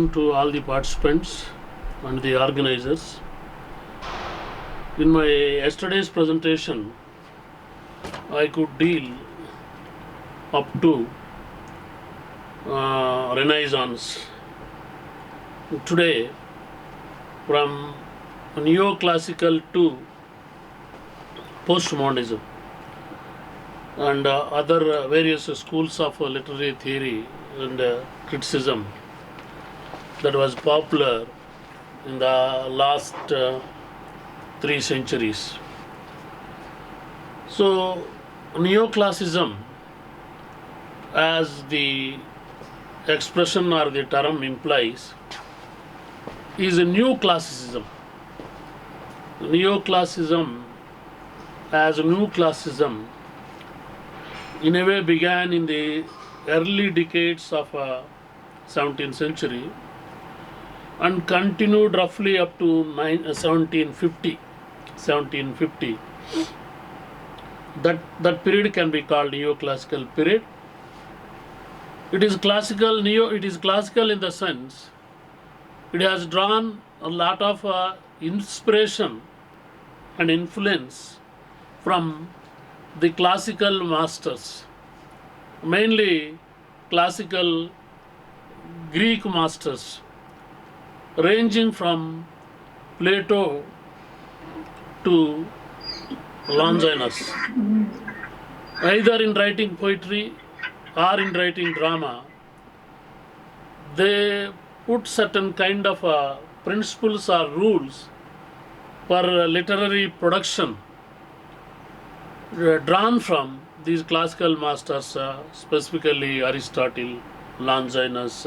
To all the participants and the organizers. In my yesterday's presentation, I could deal up to Renaissance. Today, from neoclassical to postmodernism and other various schools of literary theory and criticism that was popular in the last 3 centuries. So, neoclassicism, as the expression or the term implies, is a new classicism. Neoclassicism, as a new classicism, in a way began in the early decades of 17th century and continued roughly up to 1750. That period can be called neoclassical period. It is classical in the sense it has drawn a lot of inspiration and influence from the classical masters, mainly classical Greek masters, ranging from Plato to Longinus. Either in writing poetry or in writing drama, they put certain kind of principles or rules for literary production drawn from these classical masters, specifically Aristotle, Longinus,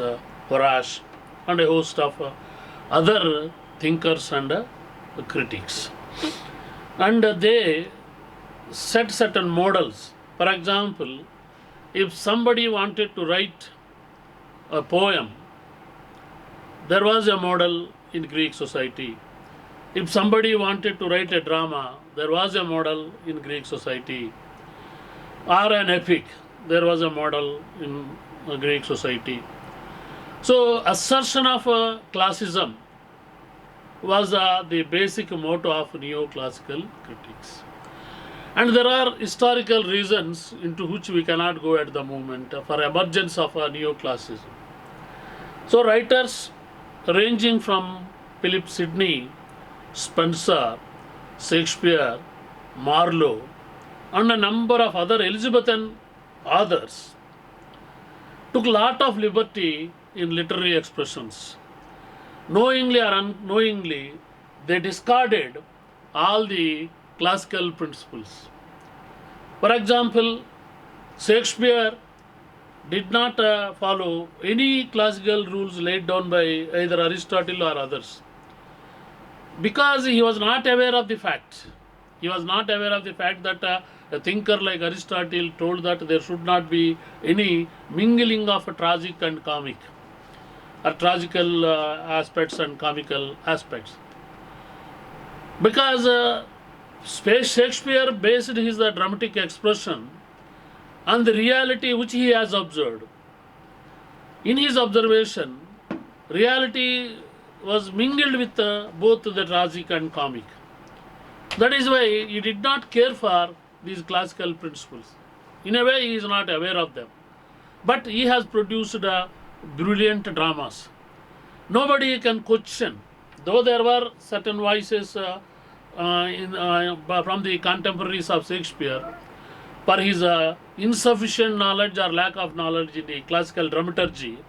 Horace, and a host of other thinkers and critics. And they set certain models. For example, if somebody wanted to write a poem, there was a model in Greek society. If somebody wanted to write a drama, there was a model in Greek society. Or an epic, there was a model in Greek society. So, assertion of classicism was the basic motto of neoclassical critics. And there are historical reasons into which we cannot go at the moment for emergence of neoclassicism. So, writers ranging from Philip Sidney, Spencer, Shakespeare, Marlowe, and a number of other Elizabethan authors took a lot of liberty in literary expressions. Knowingly or unknowingly, they discarded all the classical principles. For example, Shakespeare did not follow any classical rules laid down by either Aristotle or others, because he was not aware of the fact. He was not aware of the fact that a thinker like Aristotle told that there should not be any mingling of tragic and comic, or tragical aspects and comical aspects. Because Shakespeare based his dramatic expression on the reality which he has observed. In his observation, reality was mingled with both the tragic and comic. That is why he did not care for these classical principles. In a way, he is not aware of them. But he has produced brilliant dramas. Nobody can question, though there were certain voices from the contemporaries of Shakespeare for his insufficient knowledge or lack of knowledge in the classical dramaturgy,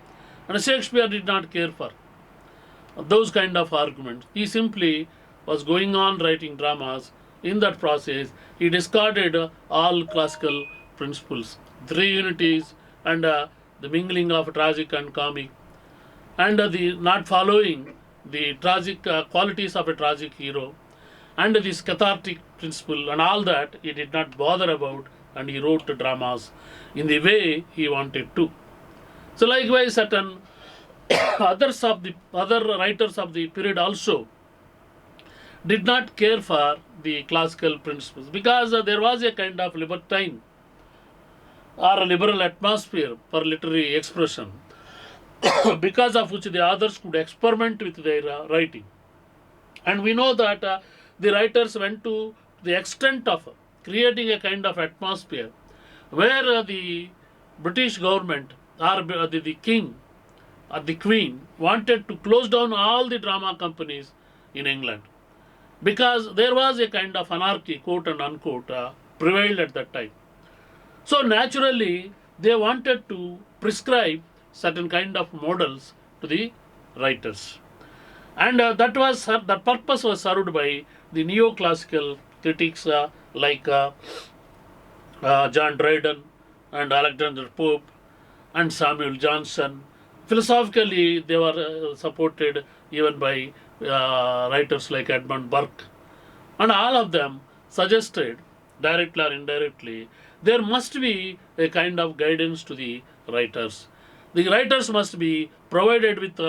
and Shakespeare did not care for those kind of arguments. He simply was going on writing dramas. In that process, he discarded all classical principles, three unities, and the mingling of tragic and comic, and the not following the tragic qualities of a tragic hero, and this cathartic principle, and all that he did not bother about, and he wrote dramas in the way he wanted to. So likewise, certain other writers of the period also did not care for the classical principles, because there was a kind of libertine or a liberal atmosphere for literary expression. because of which the authors could experiment with their writing. And we know that the writers went to the extent of creating a kind of atmosphere where the British government or the king or the queen wanted to close down all the drama companies in England, because there was a kind of anarchy, quote and unquote, prevailed at that time. So naturally, they wanted to prescribe certain kind of models to the writers, and the purpose was served by the neoclassical critics like John Dryden and Alexander Pope and Samuel Johnson. Philosophically, they were supported even by writers like Edmund Burke, and all of them suggested, directly or indirectly, there must be a kind of guidance to the writers. The writers must be provided with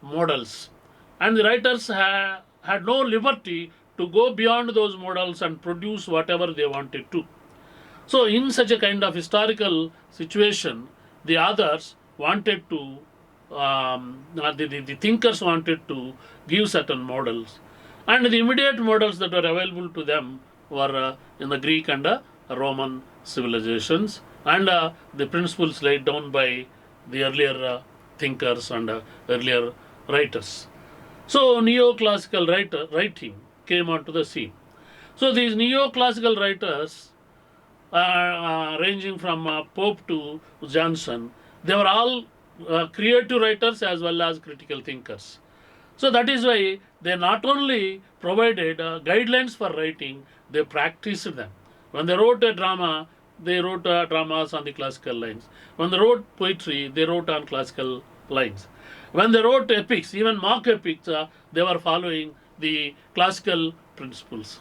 models, and the writers had no liberty to go beyond those models and produce whatever they wanted to. So, in such a kind of historical situation, the authors wanted to, the thinkers wanted to give certain models, and the immediate models that were available to them were in the Greek and Roman civilizations, and the principles laid down by the earlier thinkers and earlier writers. So, neoclassical writing came onto the scene. So, these neoclassical writers, ranging from Pope to Johnson, they were all creative writers as well as critical thinkers. So that is why they not only provided guidelines for writing, they practiced them. When they wrote a drama, they wrote dramas on the classical lines. When they wrote poetry, they wrote on classical lines. When they wrote epics, even mock epics, they were following the classical principles.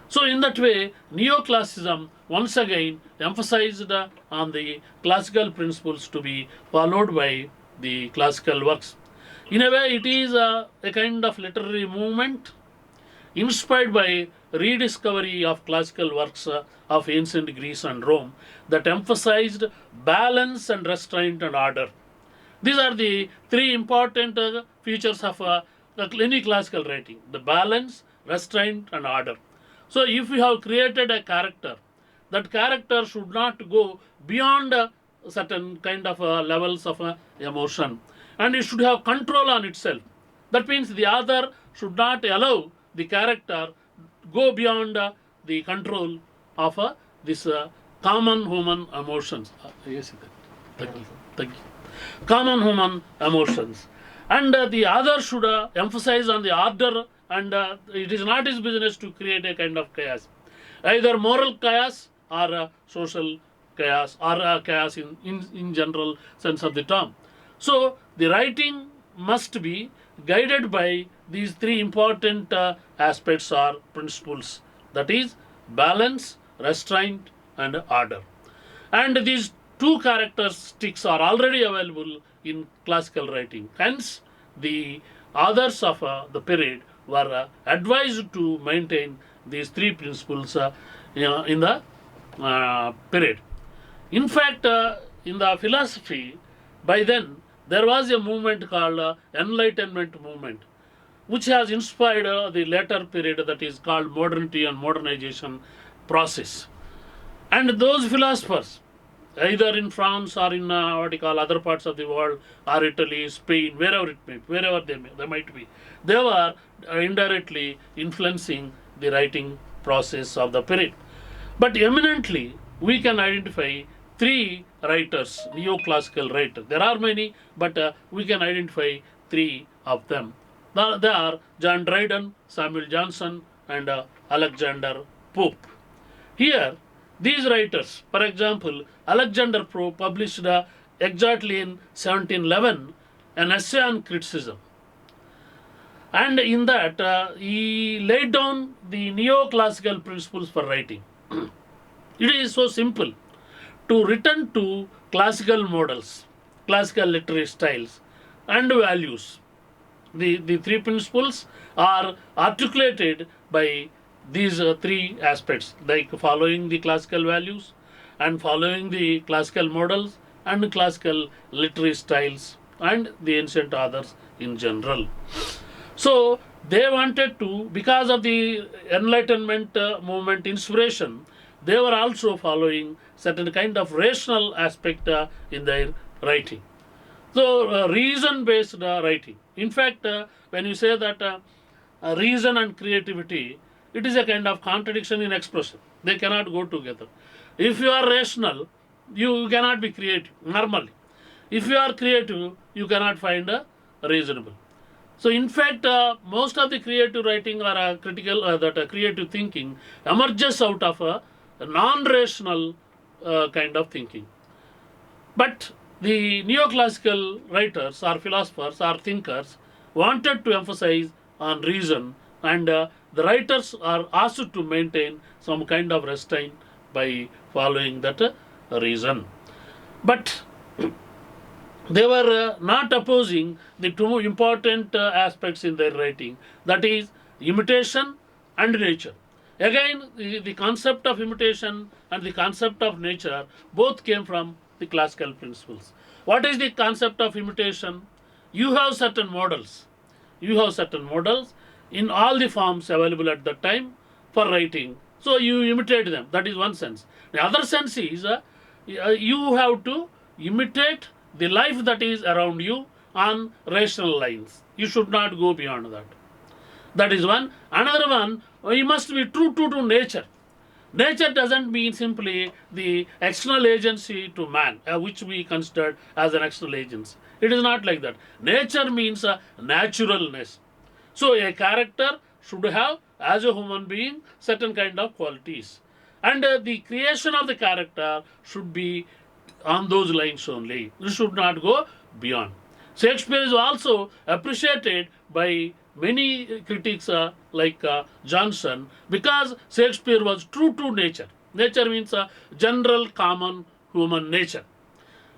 So, in that way, neoclassicism once again emphasized on the classical principles to be followed by the classical works. In a way, it is a kind of literary movement inspired by rediscovery of classical works of ancient Greece and Rome that emphasized balance and restraint and order. These are the three important features of any classical writing: the balance, restraint, and order. So, if you have created a character, that character should not go beyond certain kind of levels of emotion, and it should have control on itself. That means the author should not allow the character go beyond the control of this common human emotions. Yes, thank you. Thank you. Common human emotions, and the author should emphasize on the order, and it is not his business to create a kind of chaos, either moral chaos or social chaos, or chaos in general sense of the term. So the writing must be guided by these three important aspects or principles, that is balance, restraint, and order. And these two characteristics are already available in classical writing. Hence, the authors of the period were advised to maintain these three principles in the period. In fact, in the philosophy, by then there was a movement called Enlightenment movement, which has inspired the later period, that is called modernity and modernization process. And those philosophers, either in France or in what you call other parts of the world, or Italy, Spain, wherever they might be, they were indirectly influencing the writing process of the period. But eminently, we can identify three writers, neoclassical writers. There are many, but we can identify three of them. They are John Dryden, Samuel Johnson, and Alexander Pope. Here, these writers, for example, Alexander Pope published exactly in 1711 an essay on criticism. And in that, he laid down the neoclassical principles for writing. It is so simple to return to classical models, classical literary styles, and values. The three principles are articulated by these three aspects, like following the classical values and following the classical models and classical literary styles and the ancient authors in general. So they wanted to, because of the Enlightenment movement inspiration, they were also following certain kind of rational aspect in their writing. So reason-based writing. In fact, when you say that reason and creativity, it is a kind of contradiction in expression. They cannot go together. If you are rational, you cannot be creative normally. If you are creative, you cannot find a reasonable. So, in fact, most of the creative writing or critical that creative thinking emerges out of a non-rational kind of thinking. But the neoclassical writers or philosophers or thinkers wanted to emphasize on reason, and the writers are asked to maintain some kind of restraint by following that reason. But they were not opposing the two important aspects in their writing, that is imitation and nature. Again, the concept of imitation and the concept of nature both came from the classical principles. What is the concept of imitation? You have certain models. You have certain models in all the forms available at that time for writing. So you imitate them. That is one sense. The other sense is you have to imitate the life that is around you on rational lines. You should not go beyond that. That is one. Another one, you must be true to nature. Nature doesn't mean simply the external agency to man, which we consider as an external agency. It is not like that. Nature means naturalness. So a character should have, as a human being, certain kind of qualities. And the creation of the character should be on those lines only. You should not go beyond. Shakespeare is also appreciated by many critics like Johnson, because Shakespeare was true to nature. Nature means general common human nature.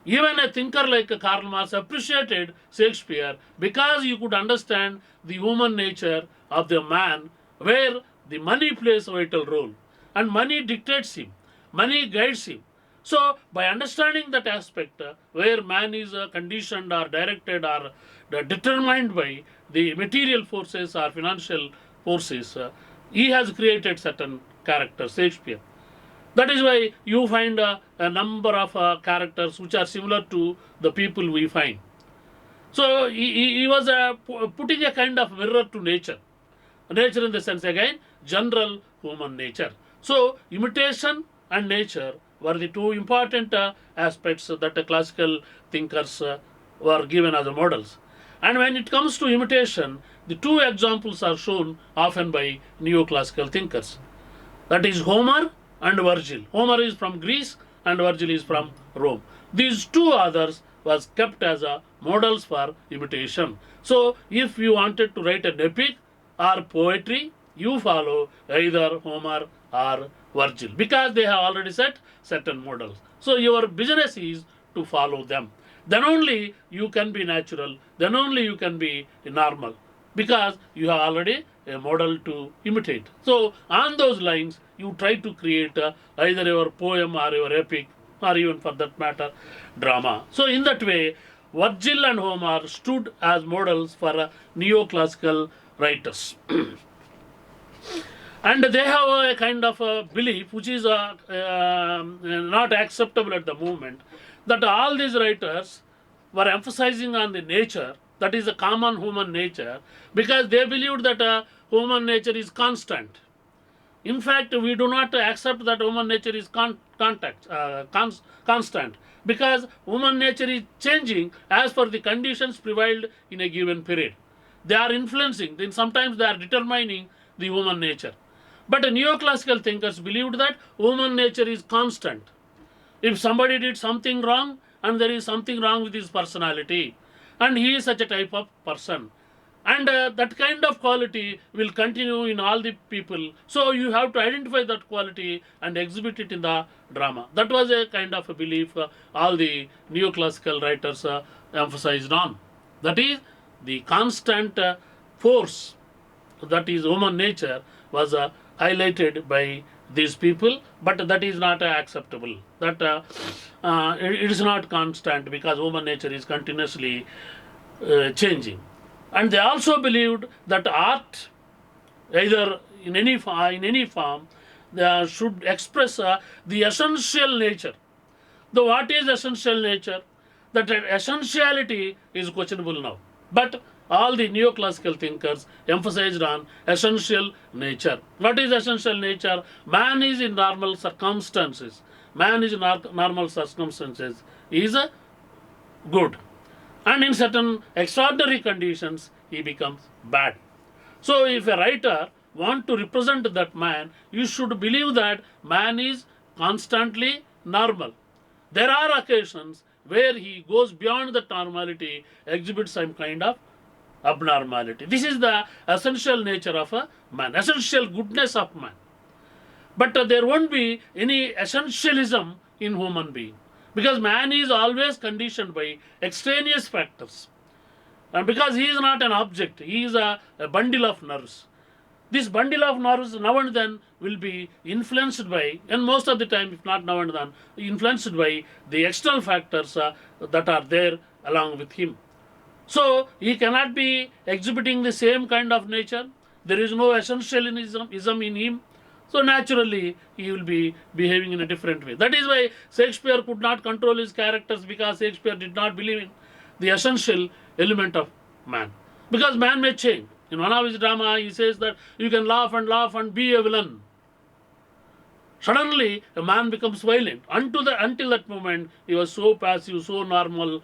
Even a thinker like Karl Marx appreciated Shakespeare because you could understand the human nature of the man, where the money plays a vital role and money dictates him, money guides him. So, by understanding that aspect, where man is conditioned or directed or determined by the material forces or financial forces, he has created certain characters, Shakespeare. That is why you find a number of characters which are similar to the people we find. So, he was putting a kind of mirror to nature. Nature in the sense, again, general human nature. So, imitation and nature were the two important aspects that the classical thinkers were given as models. And when it comes to imitation, the two examples are shown often by neoclassical thinkers. That is Homer and Virgil. Homer is from Greece and Virgil is from Rome. These two others was kept as models for imitation. So if you wanted to write an epic or poetry, you follow either Homer or Virgil, because they have already set certain models. So your business is to follow them. Then only you can be natural, then only you can be normal, because you have already a model to imitate. So on those lines, you try to create either your poem or your epic, or even for that matter, drama. So in that way, Virgil and Homer stood as models for neoclassical writers. And they have a kind of a belief which is not acceptable at the moment, that all these writers were emphasizing on the nature, that is the common human nature, because they believed that human nature is constant. In fact, we do not accept that human nature is constant, because human nature is changing as per the conditions prevailed in a given period. They are influencing, then sometimes they are determining the human nature. But neoclassical thinkers believed that human nature is constant. If somebody did something wrong, and there is something wrong with his personality, and he is such a type of person, and that kind of quality will continue in all the people. So you have to identify that quality and exhibit it in the drama. That was a kind of a belief all the neoclassical writers emphasized on. That is, the constant force, that is human nature, was highlighted by these people, but that is not acceptable. That it is not constant, because human nature is continuously changing. And they also believed that art, either in any form, should express the essential nature. The what is essential nature? That essentiality is questionable now. But all the neoclassical thinkers emphasized on essential nature. What is essential nature? Man is in normal circumstances. Man is in normal circumstances is good, and in certain extraordinary conditions he becomes bad. So if a writer want to represent that man, you should believe that man is constantly normal. There are occasions where he goes beyond the normality, exhibits some kind of abnormality. This is the essential nature of a man, essential goodness of man. But there won't be any essentialism in human being, because man is always conditioned by extraneous factors. And because he is not an object, he is a bundle of nerves. This bundle of nerves now and then will be influenced by, and most of the time, if not now and then, influenced by the external factors that are there along with him. So he cannot be exhibiting the same kind of nature. There is no essentialism in him. So naturally he will be behaving in a different way. That is why Shakespeare could not control his characters, because Shakespeare did not believe in the essential element of man. Because man may change. In one of his drama he says that you can laugh and be a villain. Suddenly a man becomes violent. Until that moment he was so passive, so normal,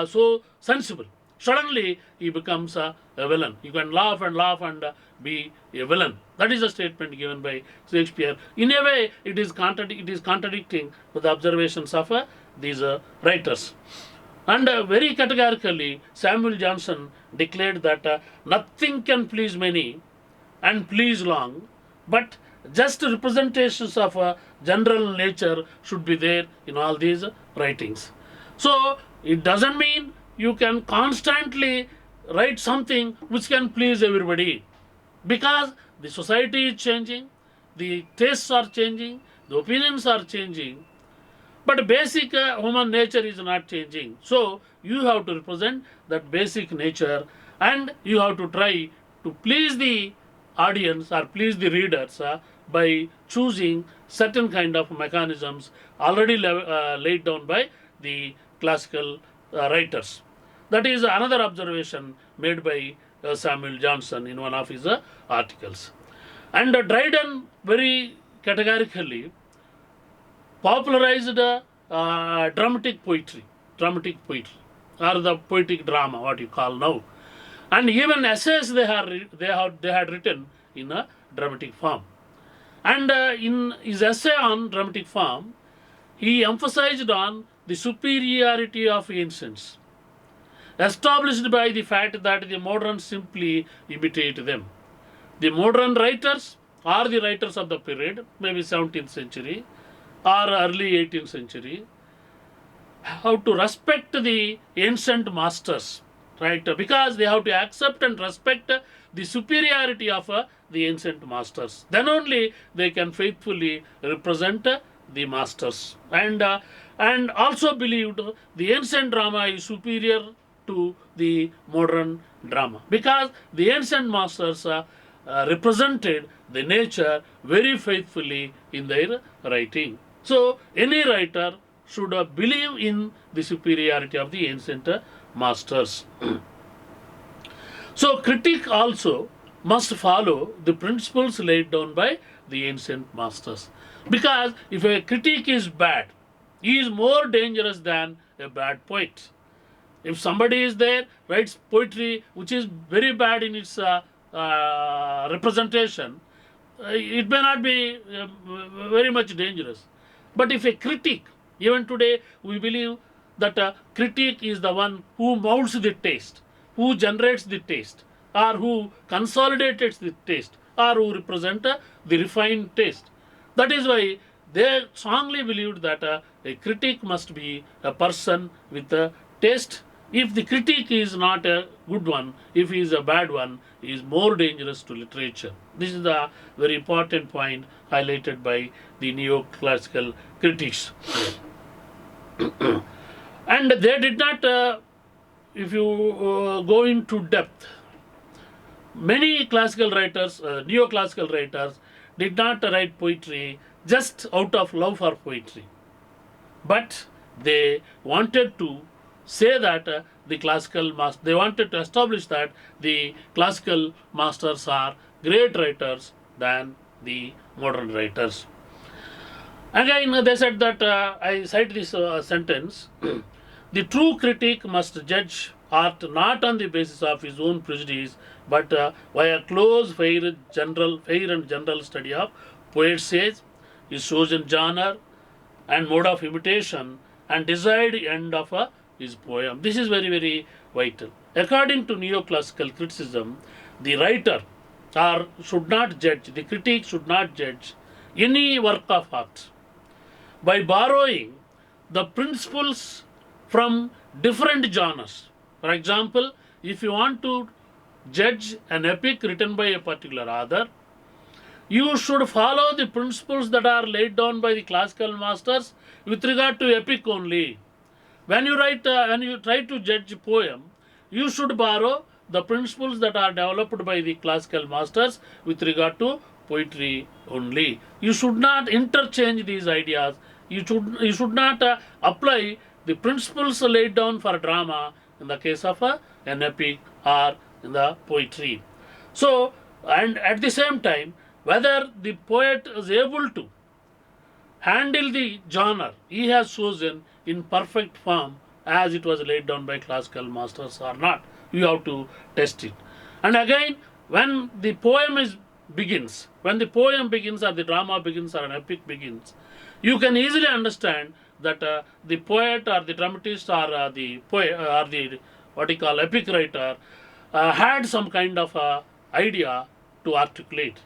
so sensible. Suddenly he becomes a villain. You can laugh and be a villain. That is a statement given by Shakespeare. In a way, it is contradicting with the observations of these writers. And very categorically, Samuel Johnson declared that nothing can please many and please long, but just representations of a general nature should be there in all these writings. So it doesn't mean you can constantly write something which can please everybody, because the society is changing, the tastes are changing, the opinions are changing, but basic human nature is not changing. So you have to represent that basic nature, and you have to try to please the audience or please the readers by choosing certain kind of mechanisms already laid down by the classical writers. That is another observation made by Samuel Johnson in one of his articles. And Dryden very categorically popularized dramatic poetry, or the poetic drama, what you call now, and even essays they had written in a dramatic form. And in his essay on dramatic form, he emphasized on the superiority of ancients, established by the fact that the moderns simply imitate them. The modern writers are the writers of the period, maybe 17th century or early 18th century, have to respect the ancient masters, right? Because they have to accept and respect the superiority of the ancient masters. Then only they can faithfully represent the masters. And also believed the ancient drama is superior to the modern drama, because the ancient masters represented the nature very faithfully in their writing. So any writer should believe in the superiority of the ancient masters. So critic also must follow the principles laid down by the ancient masters, because if a critic is bad, he is more dangerous than a bad poet. If somebody is there, writes poetry which is very bad in its representation, it may not be very much dangerous. But if a critic, even today we believe that a critic is the one who molds the taste, who generates the taste, or who consolidates the taste, or who represent the refined taste. That is why they strongly believed that a critic must be a person with a taste If the critique is not a good one, if he is a bad one, he is more dangerous to literature. This is the very important point highlighted by the neoclassical critics. And they did not, if you go into depth, many classical writers, neoclassical writers, did not write poetry just out of love for poetry, but they wanted to say that they wanted to establish that the classical masters are great writers than the modern writers. Again, they said that I cite this sentence: the true critic must judge art not on the basis of his own prejudice, but by a close, fair and general study of poet's age, his chosen genre, and mode of imitation, and desired end of his poem. This is very, very vital. According to neoclassical criticism, the writer should not judge, the critic should not judge any work of art by borrowing the principles from different genres. For example, if you want to judge an epic written by a particular author, you should follow the principles that are laid down by the classical masters with regard to epic only. When you try to judge a poem, you should borrow the principles that are developed by the classical masters with regard to poetry only. You should not interchange these ideas. You should not apply the principles laid down for drama in the case of an epic or in the poetry. So, and at the same time, whether the poet is able to handle the genre he has chosen in perfect form as it was laid down by classical masters or not. You have to test it. And again, when the poem begins or the drama begins or an epic begins, you can easily understand that the poet or the dramatist or the poet or the what you call epic writer had some kind of idea to articulate.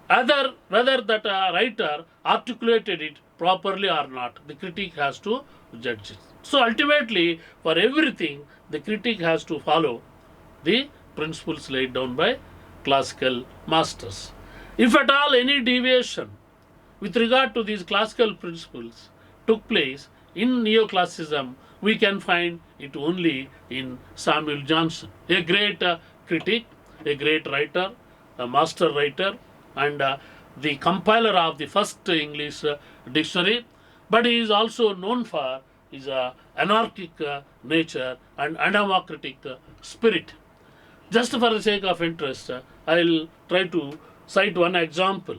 Whether that writer articulated it properly or not, the critic has to judge it. So ultimately, for everything, the critic has to follow the principles laid down by classical masters. If at all any deviation with regard to these classical principles took place in neoclassicism, we can find it only in Samuel Johnson, a great critic, a great writer, a master writer, and the compiler of the first English dictionary. But he is also known for his anarchic nature and undemocratic spirit. Just for the sake of interest, I will try to cite one example.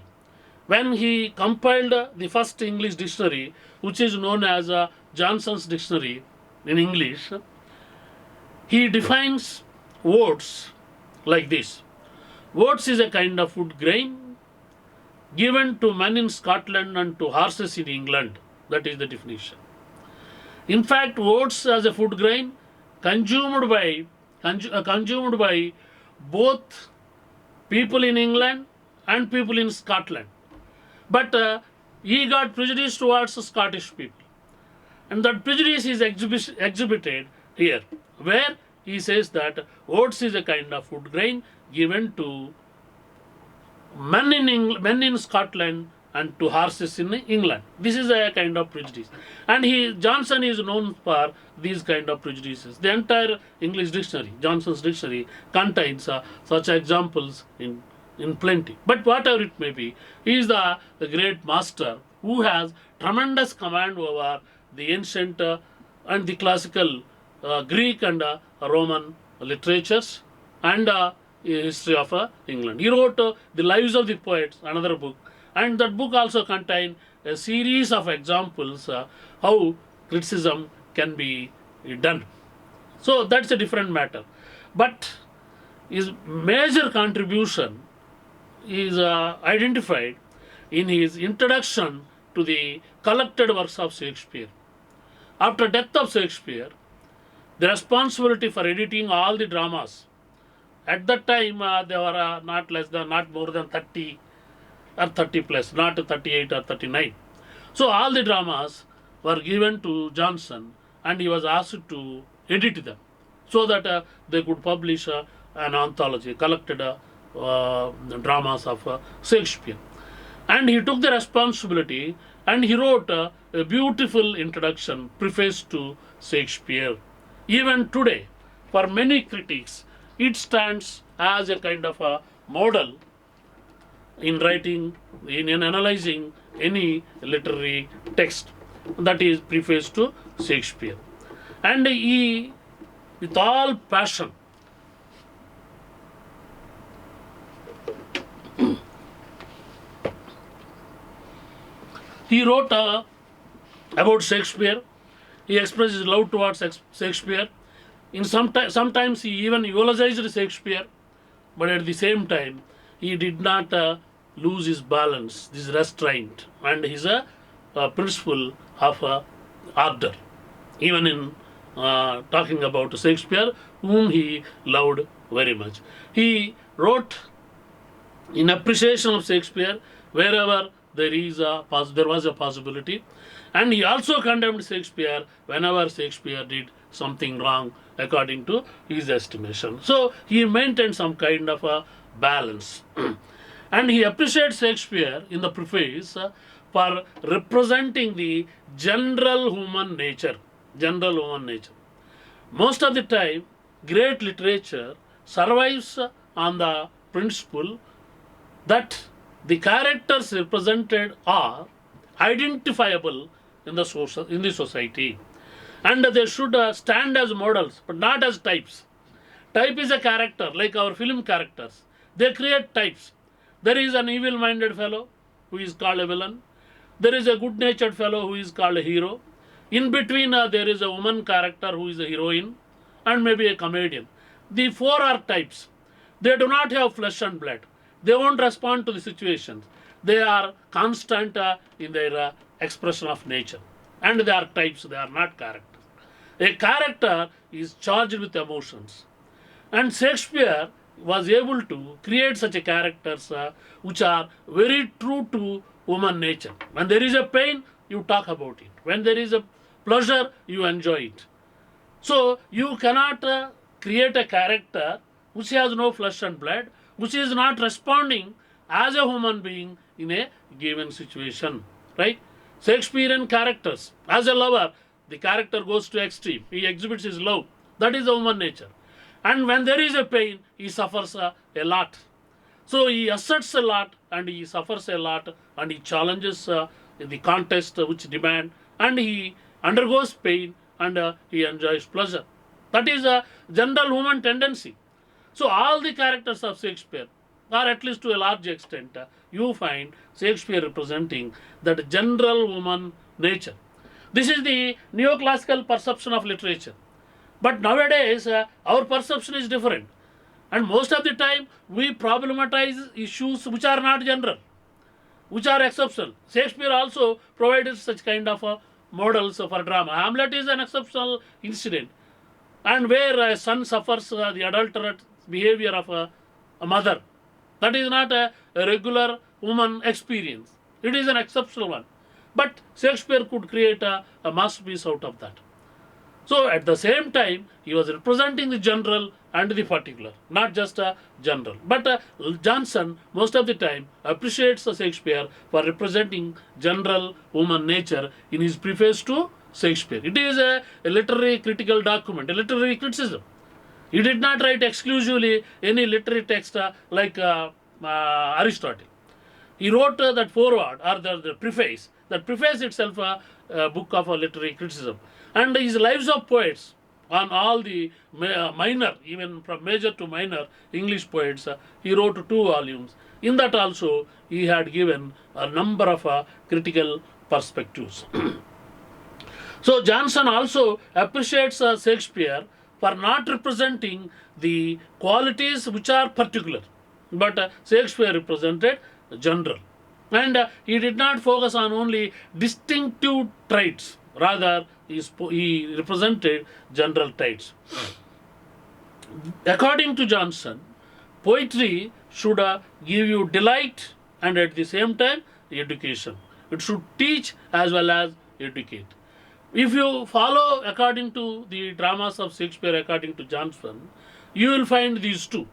When he compiled the first English dictionary, which is known as Johnson's Dictionary in English, he defines oats like this: oats is a kind of food grain given to men in Scotland and to horses in England. That is the definition. In fact, oats as a food grain consumed by both people in England and people in Scotland. But he got prejudice towards Scottish people. And that prejudice is exhibited here, where he says that oats is a kind of food grain given to men in Scotland and to horses in England. This is a kind of prejudice. And Johnson is known for these kind of prejudices. The entire English dictionary, Johnson's dictionary, contains such examples in plenty. But whatever it may be, he is the great master who has tremendous command over the ancient and the classical Greek and Roman literatures and history of England. He wrote The Lives of the Poets, another book, and that book also contains a series of examples how criticism can be done. So that's a different matter. But his major contribution is identified in his introduction to the collected works of Shakespeare. After death of Shakespeare, the responsibility for editing all the dramas, at that time there were not more than 30 or 30 plus, not 38 or 39. So all the dramas were given to Johnson and he was asked to edit them. so that they could publish an anthology, collected dramas of Shakespeare. And he took the responsibility and he wrote a beautiful introduction, preface to Shakespeare. Even today, for many critics, it stands as a kind of a model in writing, in analyzing any literary text, that is preface to Shakespeare. And he, with all passion, he wrote about Shakespeare. He expressed his love towards Shakespeare. Sometimes he even eulogized Shakespeare, but at the same time, he did not lose his balance, this restraint, and his principle of order, even in talking about Shakespeare, whom he loved very much. He wrote in appreciation of Shakespeare wherever there was a possibility, and he also condemned Shakespeare whenever Shakespeare did something wrong according to his estimation. So he maintained some kind of a balance. And he appreciates Shakespeare in the preface for representing the general human nature. General human nature. Most of the time, great literature survives on the principle that the characters represented are identifiable in the society, and they should stand as models but not as types. Type is a character, like our film characters. They create types. There is an evil minded fellow who is called a villain. There is a good natured fellow who is called a hero. In between, there is a woman character who is a heroine, and maybe a comedian. The four are types. They do not have flesh and blood. They won't respond to the situations. They are constant in their expression of nature. And they are types, they are not characters. A character is charged with emotions. And Shakespeare was able to create such a characters which are very true to human nature. When there is a pain, you talk about it. When there is a pleasure, you enjoy it. So you cannot create a character which has no flesh and blood, which is not responding as a human being in a given situation, right? Shakespearean characters, as a lover, the character goes to extreme. He exhibits his love. That is the human nature. And when there is a pain, he suffers a lot. So he asserts a lot and he suffers a lot and he challenges the contest which demand, and he undergoes pain and he enjoys pleasure. That is a general human tendency. So all the characters of Shakespeare, or at least to a large extent, you find Shakespeare representing that general human nature. This is the neoclassical perception of literature. But nowadays, our perception is different. And most of the time, we problematize issues which are not general, which are exceptional. Shakespeare also provided such kind of models for drama. Hamlet is an exceptional incident, and where a son suffers the adulterate behavior of a mother. That is not a regular human experience. It is an exceptional one. But Shakespeare could create a masterpiece out of that. So at the same time, he was representing the general and the particular, not just a general. But Johnson, most of the time, appreciates Shakespeare for representing general human nature in his preface to Shakespeare. It is a literary critical document, a literary criticism. He did not write exclusively any literary text like Aristotle. He wrote that foreword or the preface. That preface itself a book of literary criticism. And his lives of poets on all the minor, even from major to minor English poets, he wrote 2 volumes. In that also, he had given a number of critical perspectives. So Johnson also appreciates Shakespeare for not representing the qualities which are particular, but Shakespeare represented general. And he did not focus on only distinctive traits, rather he represented general traits. According to Johnson, poetry should give you delight and at the same time education. It should teach as well as educate. If you follow according to the dramas of Shakespeare, according to Johnson, you will find these two.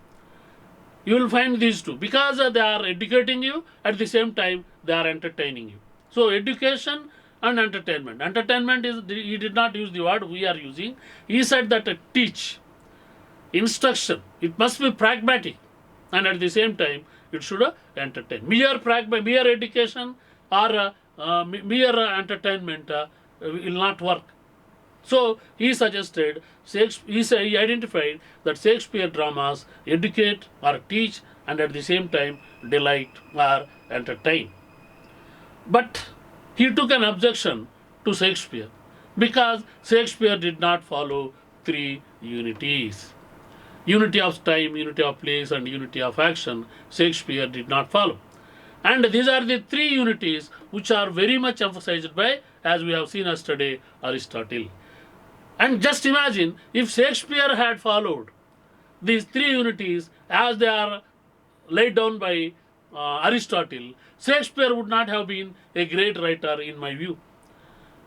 You will find these two because they are educating you, at the same time they are entertaining you. So education and entertainment. Entertainment is, he did not use the word we are using. He said that teach, instruction. It must be pragmatic, and at the same time it should entertain. Mere education or mere entertainment will not work. So he suggested, he identified that Shakespeare dramas educate or teach and at the same time delight or entertain. But he took an objection to Shakespeare because Shakespeare did not follow three unities. Unity of time, unity of place, and unity of action, Shakespeare did not follow. And these are the three unities which are very much emphasized by, as we have seen yesterday, Aristotle. And just imagine if Shakespeare had followed these three unities as they are laid down by Aristotle, Shakespeare would not have been a great writer in my view.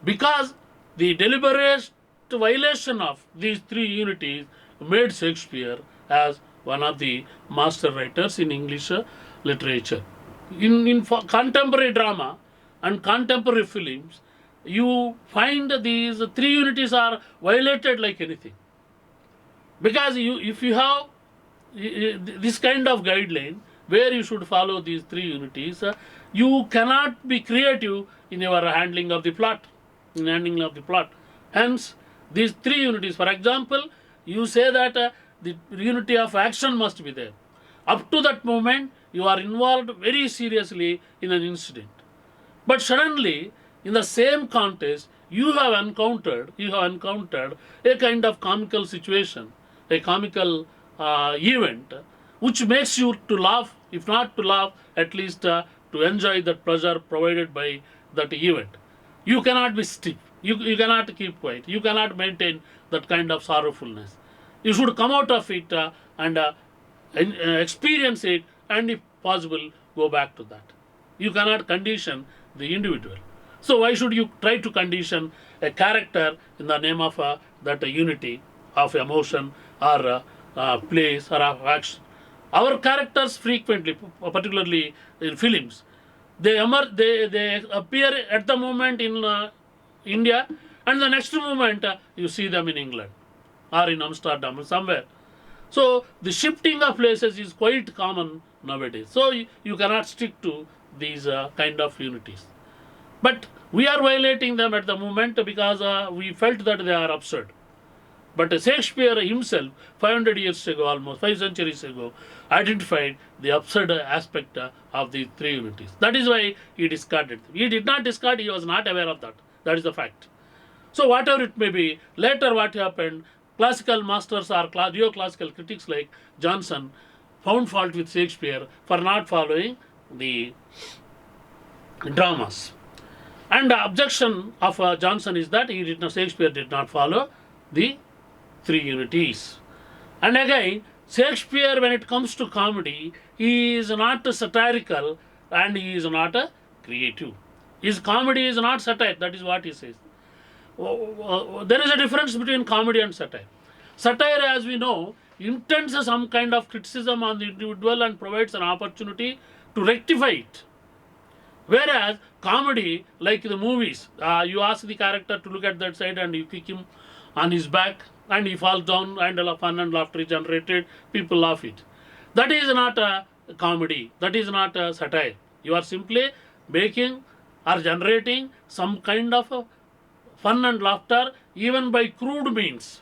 Because the deliberate violation of these three unities made Shakespeare as one of the master writers in English literature. In contemporary drama and contemporary films, you find these three unities are violated like anything. Because if you have this kind of guideline where you should follow these three unities, you cannot be creative in your handling of the plot. Hence, these three unities, for example, you say that the unity of action must be there. Up to that moment, you are involved very seriously in an incident. But suddenly, in the same context, you have encountered a kind of comical situation, a comical event, which makes you to laugh, if not to laugh, at least to enjoy that pleasure provided by that event. You cannot be stiff. You cannot keep quiet. You cannot maintain that kind of sorrowfulness. You should come out of it and experience it, and if possible, go back to that. You cannot condition the individual. So why should you try to condition a character in the name of that unity of emotion or place or of action? Our characters frequently, particularly in films, they appear at the moment in India, and the next moment you see them in England or in Amsterdam or somewhere. So the shifting of places is quite common nowadays. So you cannot stick to these kind of unities. But we are violating them at the moment because we felt that they are absurd. But Shakespeare himself, 500 years ago, almost 5 centuries ago, identified the absurd aspect of the three unities. That is why he discarded them. He did not discard, he was not aware of that. That is the fact. So, whatever it may be, later what happened, classical masters or neoclassical critics like Johnson found fault with Shakespeare for not following the dramas. And the objection of Johnson is that Shakespeare did not follow the three unities. And again, Shakespeare, when it comes to comedy, he is not satirical and he is not creative. His comedy is not satire, that is what he says. There is a difference between comedy and satire. Satire, as we know, intends some kind of criticism on the individual and provides an opportunity to rectify it. Whereas comedy, like the movies, you ask the character to look at that side and you kick him on his back and he falls down and fun and laughter is generated, people laugh it. That is not a comedy, that is not a satire. You are simply making or generating some kind of fun and laughter even by crude means.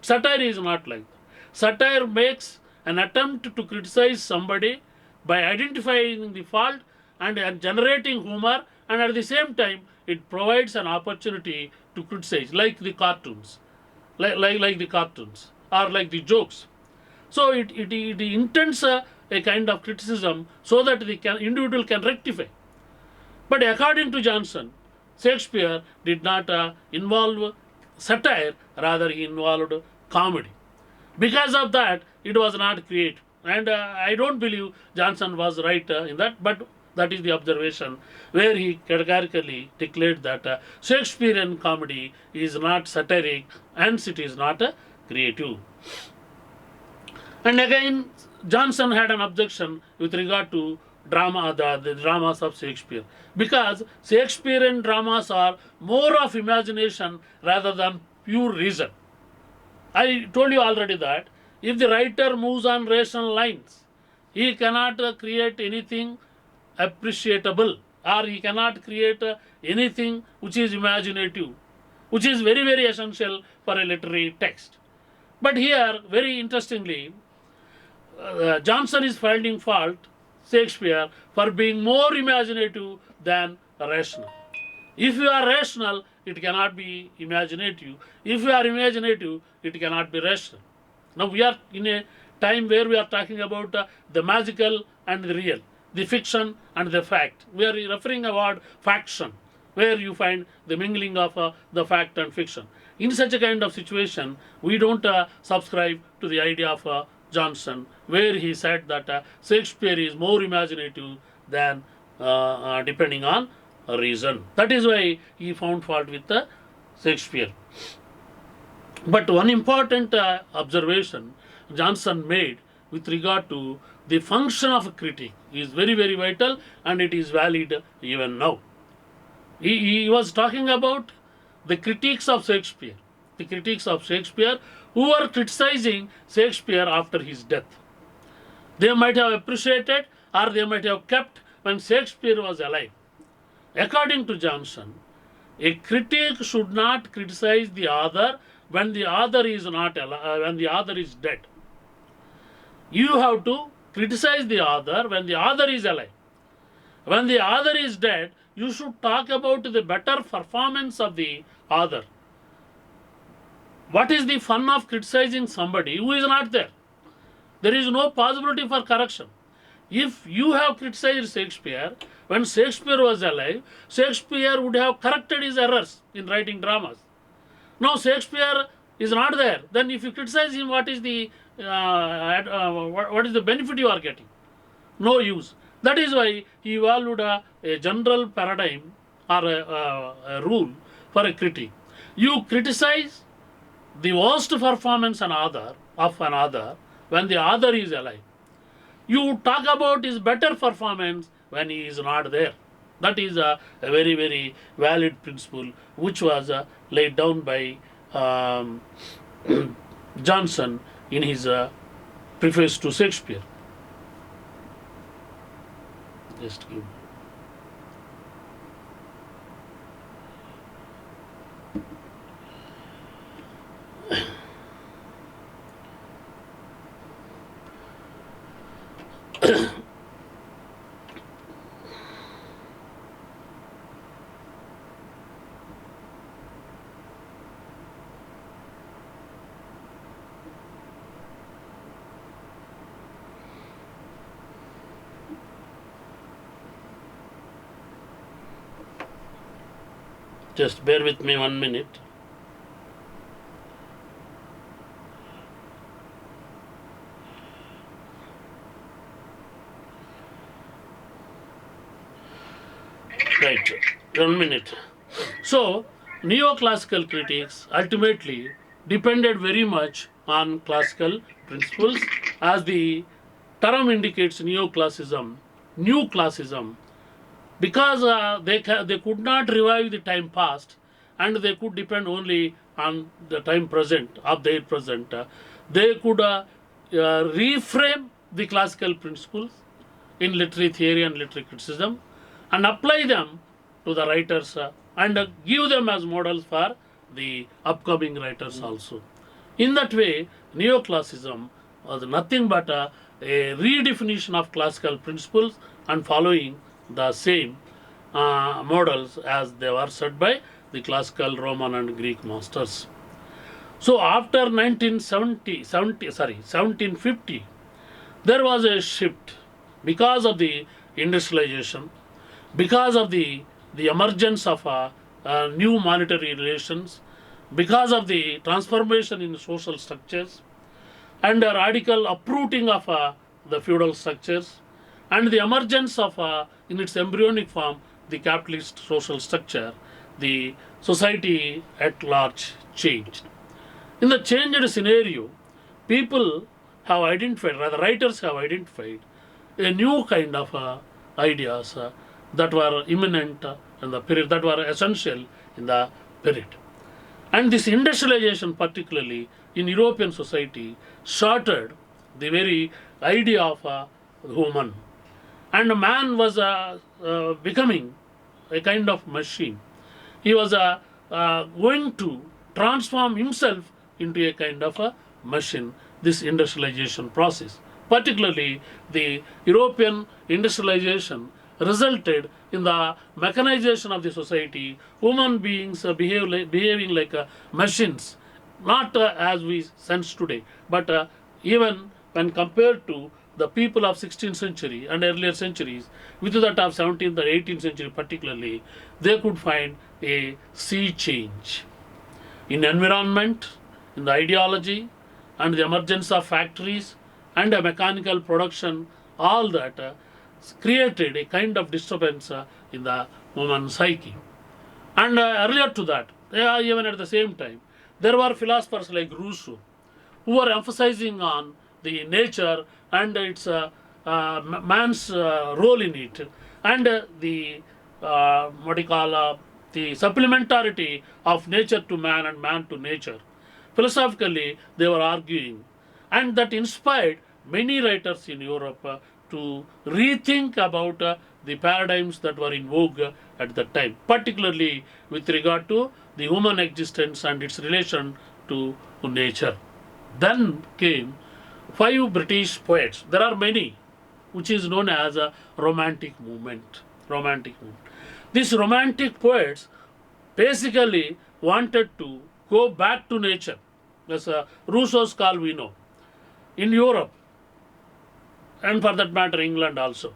Satire is not like that. Satire makes an attempt to criticize somebody by identifying the fault and generating humor, and at the same time it provides an opportunity to criticize, like the cartoons, like the cartoons or like the jokes. So it intends a kind of criticism so that the individual can rectify. But according to Johnson, Shakespeare did not involve satire, rather he involved comedy. Because of that, it was not creative. And I don't believe Johnson was right in that. But That is the observation where he categorically declared that Shakespearean comedy is not satiric, hence it is not creative. And again, Johnson had an objection with regard to drama, the dramas of Shakespeare, because Shakespearean dramas are more of imagination rather than pure reason. I told you already that if the writer moves on rational lines, he cannot create anything appreciable, or he cannot create anything which is imaginative, which is very, very essential for a literary text. But here, very interestingly, Johnson is finding fault Shakespeare for being more imaginative than rational. If you are rational, it cannot be imaginative. If you are imaginative, it cannot be rational. Now we are in a time where we are talking about the magical and the real, the fiction and the fact. We are referring about faction, where you find the mingling of the fact and fiction. In such a kind of situation, we don't subscribe to the idea of Johnson, where he said that Shakespeare is more imaginative than depending on reason. That is why he found fault with Shakespeare. But one important observation Johnson made with regard to the function of a critic is very, very vital, and it is valid even now. He was talking about the critics of Shakespeare, the critics of Shakespeare who were criticizing Shakespeare after his death. They might have appreciated or they might have kept when Shakespeare was alive. According to Johnson, a critic should not criticize the author when the author is not alive, when the author is dead. You have to criticize the author when the author is alive. When the author is dead, you should talk about the better performance of the author. What is the fun of criticizing somebody who is not there? There is no possibility for correction. If you have criticized Shakespeare when Shakespeare was alive, Shakespeare would have corrected his errors in writing dramas. Now Shakespeare is not there. Then if you criticize him, what is the benefit you are getting? No use. That is why he evolved a general paradigm or a rule for a critic. You criticize the worst performance of an author when the author is alive. You talk about his better performance when he is not there. That is a very, very valid principle which was laid down by Johnson in his preface to Shakespeare. Just give. Just bear with me 1 minute. Right, 1 minute. So, neoclassical critics ultimately depended very much on classical principles, as the term indicates neoclassicism, new classicism, because they could not revive the time past and they could depend only on the time present of their present. They could reframe the classical principles in literary theory and literary criticism and apply them to the writers and give them as models for the upcoming writers also. In that way, neoclassicism was nothing but a redefinition of classical principles and following the same models as they were set by the classical Roman and Greek masters. So after 1750, there was a shift because of the industrialization, because of the emergence of new monetary relations, because of the transformation in social structures, and a radical uprooting of the feudal structures, and the emergence of, in its embryonic form, the capitalist social structure, the society at large changed. In the changed scenario, people have identified, rather writers have identified, a new kind of ideas that were imminent in the period, that were essential in the period. And this industrialization, particularly in European society, shattered the very idea of a human. And man was becoming a kind of machine. He was going to transform himself into a kind of a machine, this industrialization process. Particularly, the European industrialization resulted in the mechanization of the society, human beings behaving like machines, not as we sense today, but even when compared to the people of 16th century and earlier centuries, with that of 17th and 18th century particularly, they could find a sea change in environment, in the ideology, and the emergence of factories and a mechanical production, all that created a kind of disturbance in the human psyche. And earlier to that, even at the same time, there were philosophers like Rousseau who were emphasizing on the nature and its man's role in it, and the what you call the supplementarity of nature to man and man to nature. Philosophically, they were arguing, and that inspired many writers in Europe to rethink about the paradigms that were in vogue at that time, particularly with regard to the human existence and its relation to nature. Then came five British poets. There are many, which is known as a romantic movement. Romantic movement. These romantic poets basically wanted to go back to nature, as Rousseau's Calvino, in Europe, and for that matter, England also.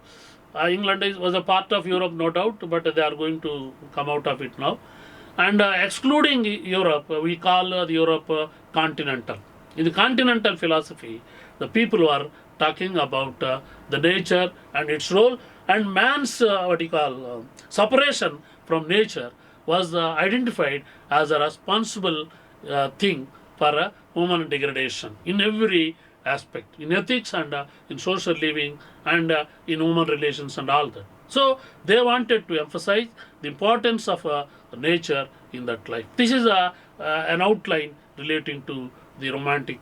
Was a part of Europe, no doubt, but they are going to come out of it now. And excluding Europe, we call the Europe continental. In the continental philosophy, the people are talking about the nature and its role, and man's separation from nature was identified as a responsible thing for human degradation in every aspect, in ethics and in social living and in human relations and all that. So they wanted to emphasize the importance of nature in that life. This is an outline relating to the romantic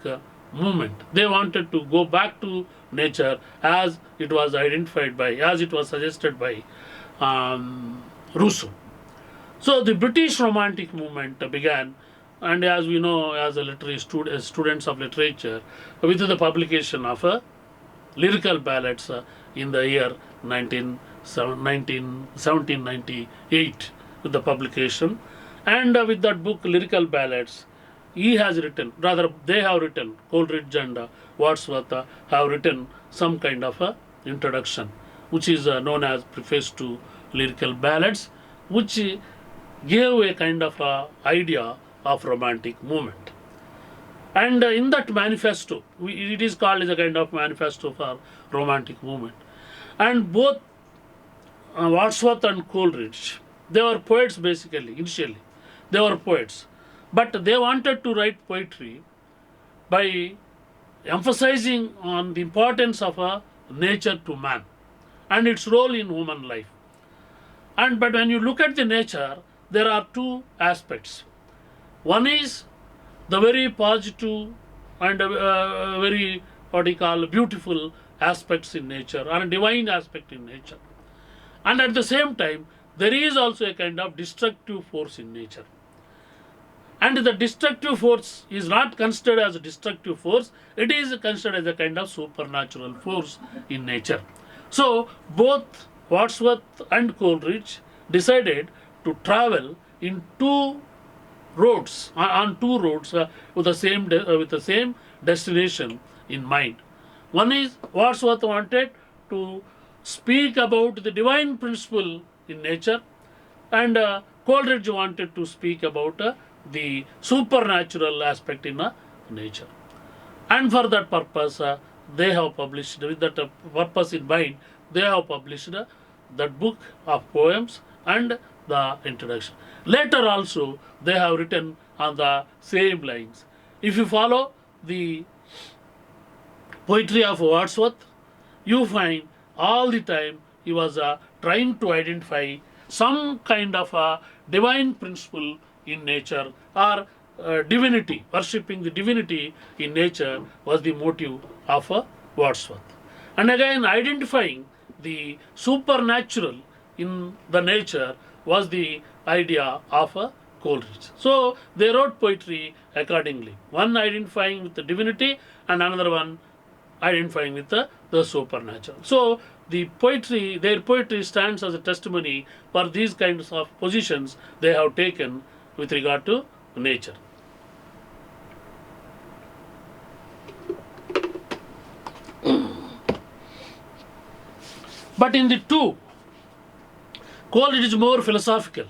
movement. They wanted to go back to nature as it was identified by, as it was suggested by Rousseau. So the British Romantic movement began, and as we know, as a as students of literature, with the publication of lyrical ballads in the year 1798, with the publication, and with that book, Lyrical Ballads, he has written, rather they have written, Coleridge and Wordsworth have written some kind of introduction, which is known as Preface to Lyrical Ballads, which gave a kind of idea of romantic movement. And in that manifesto, it is called as a kind of manifesto for romantic movement. And both Wordsworth and Coleridge, they were poets basically, initially. They were poets. But they wanted to write poetry by emphasizing on the importance of nature to man and its role in human life. And but when you look at the nature, there are two aspects. One is the very positive and very beautiful aspects in nature, or a divine aspect in nature. And at the same time, there is also a kind of destructive force in nature. And the destructive force is not considered as a destructive force, it is considered as a kind of supernatural force in nature. So both Wordsworth and Coleridge decided to travel in two roads, on two roads with the same destination in mind. One is Wordsworth wanted to speak about the divine principle in nature, and Coleridge wanted to speak about the supernatural aspect in nature. And for that purpose, they have published, with that purpose in mind, they have published that book of poems and the introduction. Later also they have written on the same lines. If you follow the poetry of Wordsworth, you find all the time he was trying to identify some kind of a divine principle in nature, or divinity, worshipping the divinity in nature was the motive of Wordsworth. And again, identifying the supernatural in the nature was the idea of Coleridge. So they wrote poetry accordingly. One identifying with the divinity and another one identifying with the supernatural. So their poetry stands as a testimony for these kinds of positions they have taken with regard to nature. But in the two, Coleridge is more philosophical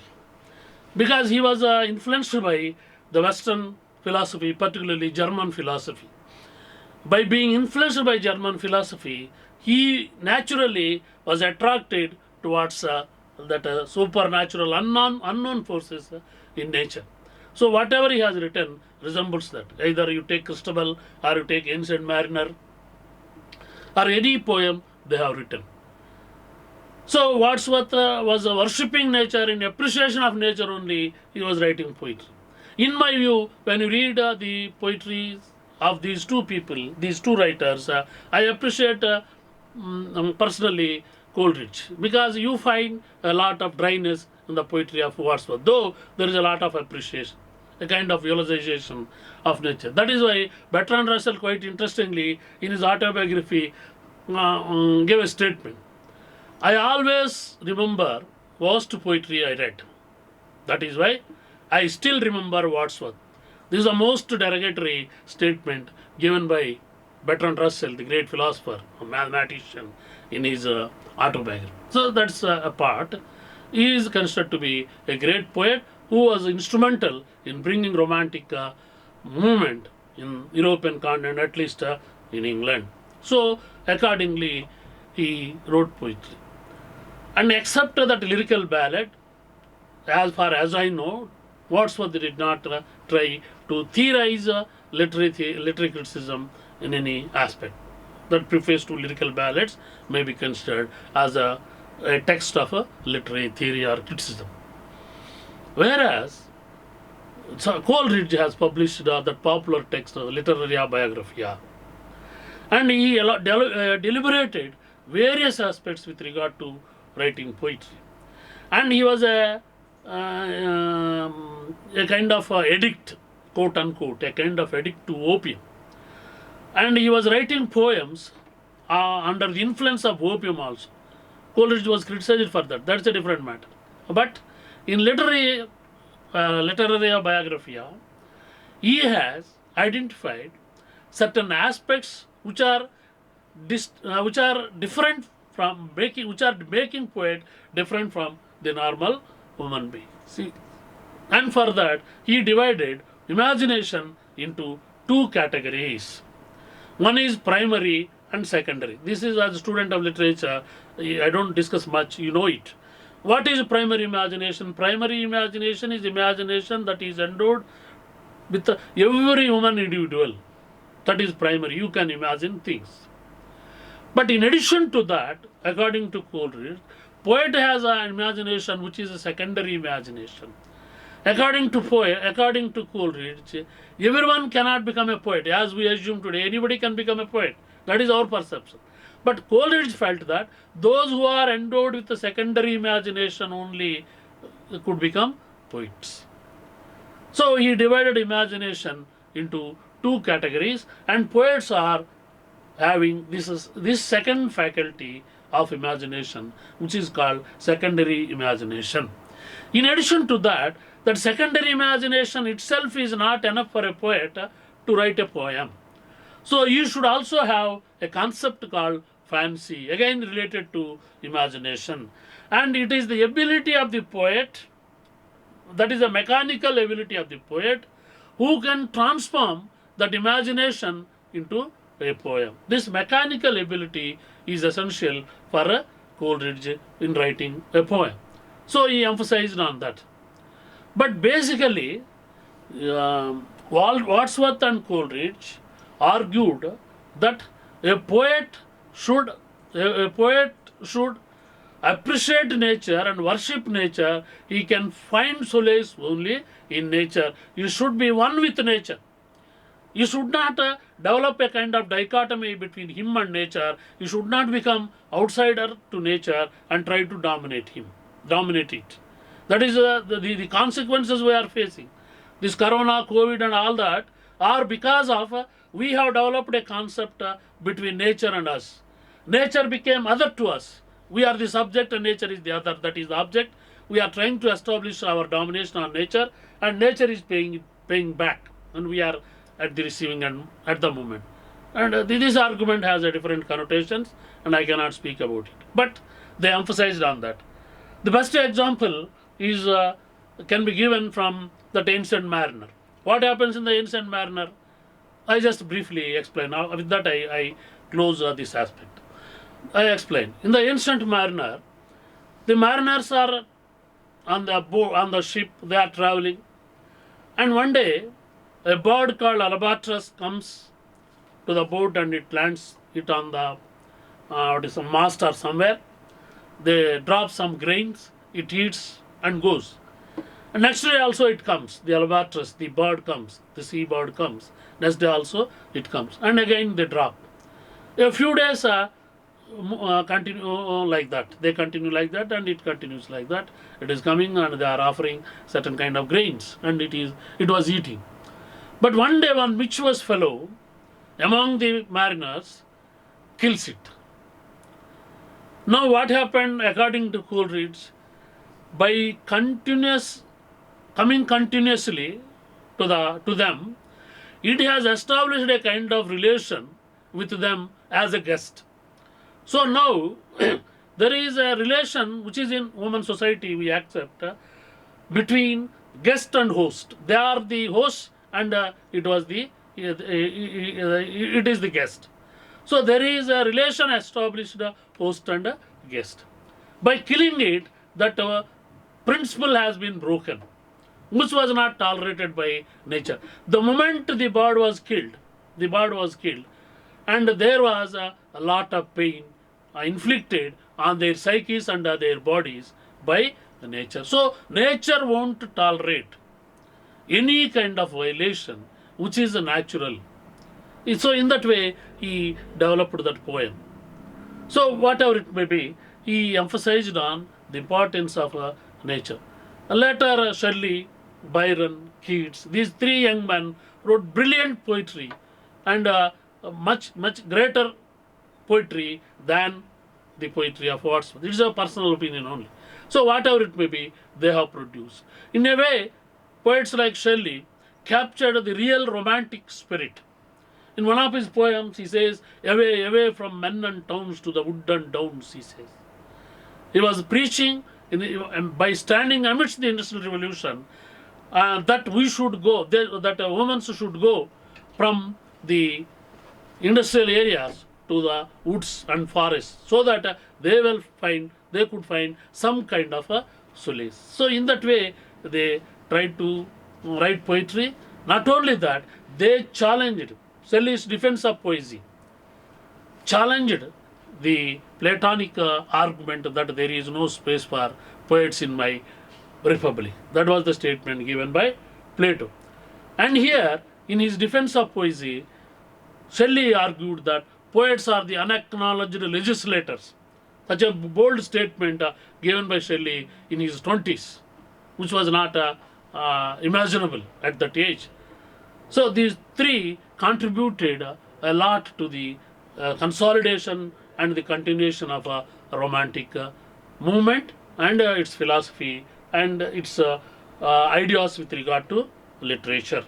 because he was influenced by the Western philosophy, particularly German philosophy. By being influenced by German philosophy, he naturally was attracted towards that supernatural, unknown forces in nature. So whatever he has written resembles that. Either you take Christabel or you take Ancient Mariner or any poem they have written. So Wordsworth was worshipping nature, in appreciation of nature only he was writing poetry. In my view, when you read the poetry of these two people, these two writers, I appreciate personally Coleridge, because you find a lot of dryness in the poetry of Wordsworth, though there is a lot of appreciation, a kind of realization of nature. That is why Bertrand Russell, quite interestingly, in his autobiography, gave a statement. I always remember worst poetry I read. That is why I still remember Wordsworth. This is the most derogatory statement given by Bertrand Russell, the great philosopher, a mathematician, in his autobiography. So that's a part. He is considered to be a great poet who was instrumental in bringing romantic movement in European continent, at least in England. So accordingly, he wrote poetry. And except that lyrical ballad, as far as I know, Wordsworth did not try to theorize literary criticism in any aspect. That preface to lyrical ballads may be considered as a text of a literary theory or criticism. Whereas Coleridge has published that popular text, Literaria Biographia, and he deliberated various aspects with regard to writing poetry. And he was a kind of addict, quote unquote, a kind of addict to opium. And he was writing poems under the influence of opium also. Coleridge was criticized for that. That's a different matter. But in Literaria Biographia, he has identified certain aspects which are different from which are making poet different from the normal human being. See, and for that he divided imagination into two categories. One is primary and secondary. This is, as a student of literature, I don't discuss much. You know it. What is primary imagination? Primary imagination is imagination that is endowed with every human individual. That is primary. You can imagine things. But in addition to that, according to Coleridge, poet has an imagination which is a secondary imagination. According to Coleridge, everyone cannot become a poet. As we assume today, anybody can become a poet. That is our perception. But Coleridge felt that those who are endowed with a secondary imagination only could become poets. So he divided imagination into two categories, and poets are having this second faculty of imagination, which is called secondary imagination. In addition to that, that secondary imagination itself is not enough for a poet to write a poem. So you should also have a concept called fancy, again related to imagination. And it is the ability of the poet, that is a mechanical ability of the poet, who can transform that imagination into a poem. This mechanical ability is essential for Coleridge in writing a poem. So he emphasized on that. But basically, Wordsworth and Coleridge argued that a poet should a poet should appreciate nature and worship nature. He can find solace only in nature. You should be one with nature. You should not develop a kind of dichotomy between him and nature. You should not become outsider to nature and try to dominate it. That is the consequences we are facing. This corona, COVID and all that are because of we have developed a concept between nature and us. Nature became other to us. We are the subject and nature is the other. That is the object. We are trying to establish our domination on nature, and nature is paying back, and we are at the receiving end at the moment. And this argument has a different connotations, and I cannot speak about it. But they emphasized on that. The best example is can be given from the Ancient Mariner. What happens in the Ancient Mariner? I just briefly explain. Now, with that, I close this aspect. I explain. In the Ancient Mariner, the mariners are on the ship. They are traveling, and one day, a bird called albatross comes to the boat and it lands it on the mast or somewhere. They drop some grains. It eats and goes. And next day also it comes. The albatross, the bird comes. The sea bird comes. Next day also it comes. And again they drop. A few days continue like that. They continue like that, and it continues like that. It is coming and they are offering certain kind of grains, and it was eating. But one day one mischievous fellow among the mariners kills it. Now what happened according to Coleridge? By coming continuously to them, it has established a kind of relation with them as a guest. So now there is a relation which is in human society we accept between guest and host. They are the host, and it is the guest. So there is a relation established host and guest. By killing it, that principle has been broken, which was not tolerated by nature. The moment the bird was killed, and there was a lot of pain inflicted on their psyches and their bodies by the nature. So nature won't tolerate any kind of violation which is natural. So in that way he developed that poem. So whatever it may be, he emphasized on the importance of nature. Later Shelley, Byron, Keats, these three young men wrote brilliant poetry, and much greater poetry than the poetry of Wordsworth. It is a personal opinion only. So whatever it may be, they have produced. In a way, poets like Shelley captured the real romantic spirit. In one of his poems, he says, "Away, away from men and towns to the wood and downs," he says. He was preaching by standing amidst the Industrial Revolution that we should go, that women should go from the industrial areas to the woods and forests, so that they could find some kind of a solace. So in that way, they tried to write poetry. Not only that, they challenged Shelley's defense of poesy, challenged the Platonic argument that there is no space for poets in my republic. That was the statement given by Plato. And here, in his defense of poesy, Shelley argued that poets are the unacknowledged legislators. Such a bold statement given by Shelley in his 20s, which was not imaginable at that age. So these three contributed a lot to the consolidation and the continuation of a romantic movement and its philosophy and its ideas with regard to literature.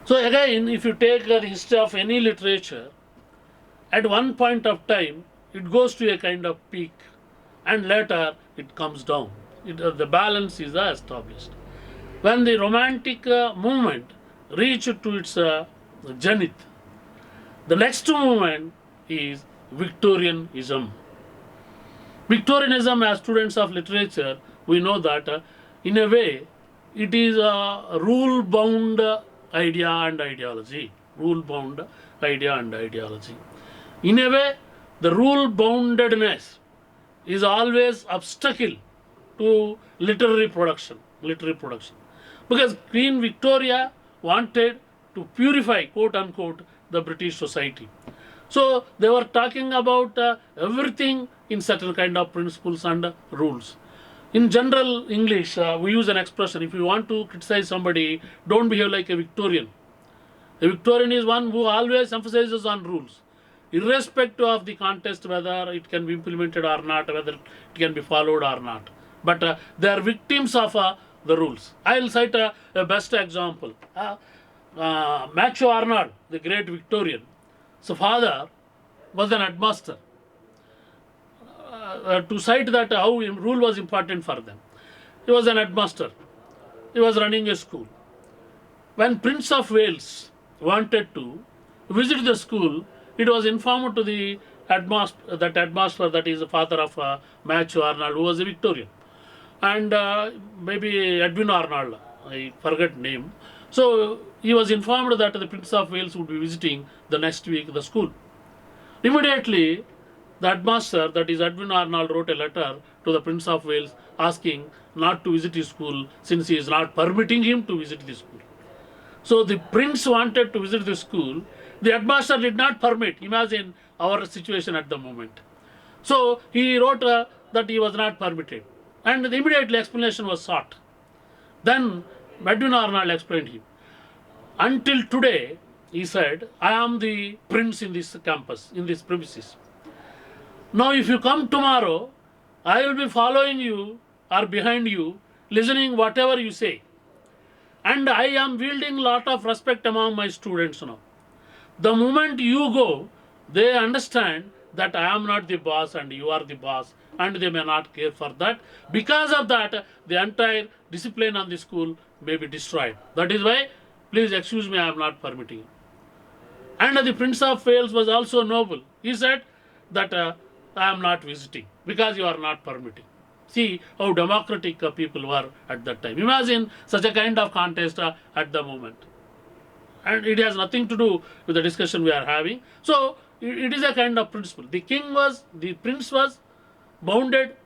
So again, if you take the history of any literature, at one point of time, it goes to a kind of peak, and later it comes down. The balance is established. When the romantic movement reached to its zenith, The next movement is Victorianism. Victorianism, as students of literature, we know that in a way it is a rule bound idea and ideology. Rule bound idea and ideology. In a way, the rule boundedness is always obstacle to literary production. Literary production. Because Queen Victoria wanted to purify, quote unquote, the British society. So they were talking about everything in certain kind of principles and rules. In general English, we use an expression: if you want to criticize somebody, don't behave like a Victorian. A Victorian is one who always emphasizes on rules, irrespective of the context, whether it can be implemented or not, whether it can be followed or not. But they are victims of the rules. I will cite a best example. Matthew Arnold, the great Victorian, so father was an headmaster. To cite that how rule was important for them. He was an headmaster. He was running a school. When Prince of Wales wanted to visit the school, it was informed to the headmaster, that is the father of Matthew Arnold, who was a Victorian. And maybe Edwin Arnold, I forget name. So he was informed that the Prince of Wales would be visiting the next week the school. Immediately, the headmaster, that is Edwin Arnold, wrote a letter to the Prince of Wales asking not to visit his school since he is not permitting him to visit the school. So the prince wanted to visit the school. The headmaster did not permit. Imagine our situation at the moment. So he wrote that he was not permitted. And immediately explanation was sought. Then Edwin Arnold explained him. Until today, he said, I am the prince in this campus, in this premises. Now if you come tomorrow, I will be following you or behind you, listening whatever you say. And I am wielding lot of respect among my students now. The moment you go, they understand that I am not the boss and you are the boss, and they may not care for that. Because of that, the entire discipline on the school may be destroyed. That is why, please excuse me, I am not permitting. And the Prince of Wales was also noble. He said that I am not visiting because you are not permitting. See how democratic people were at that time. Imagine such a kind of contest at the moment. And it has nothing to do with the discussion we are having. So it is a kind of principle. The prince was bounded,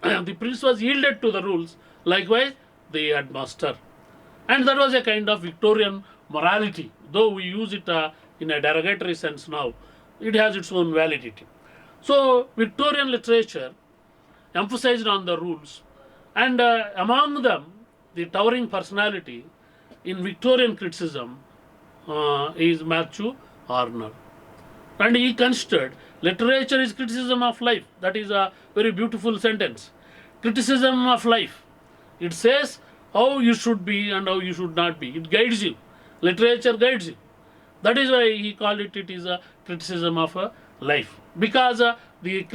the prince was yielded to the rules. Likewise, the headmaster. And that was a kind of Victorian morality. Though we use it in a derogatory sense now, it has its own validity. So Victorian literature emphasized on the rules, and among them, the towering personality in Victorian criticism is Matthew Arnold. And he considered literature is criticism of life. That is a very beautiful sentence. Criticism of life. It says how you should be and how you should not be. It guides you. Literature guides you. That is why he called it is a criticism of life. Because the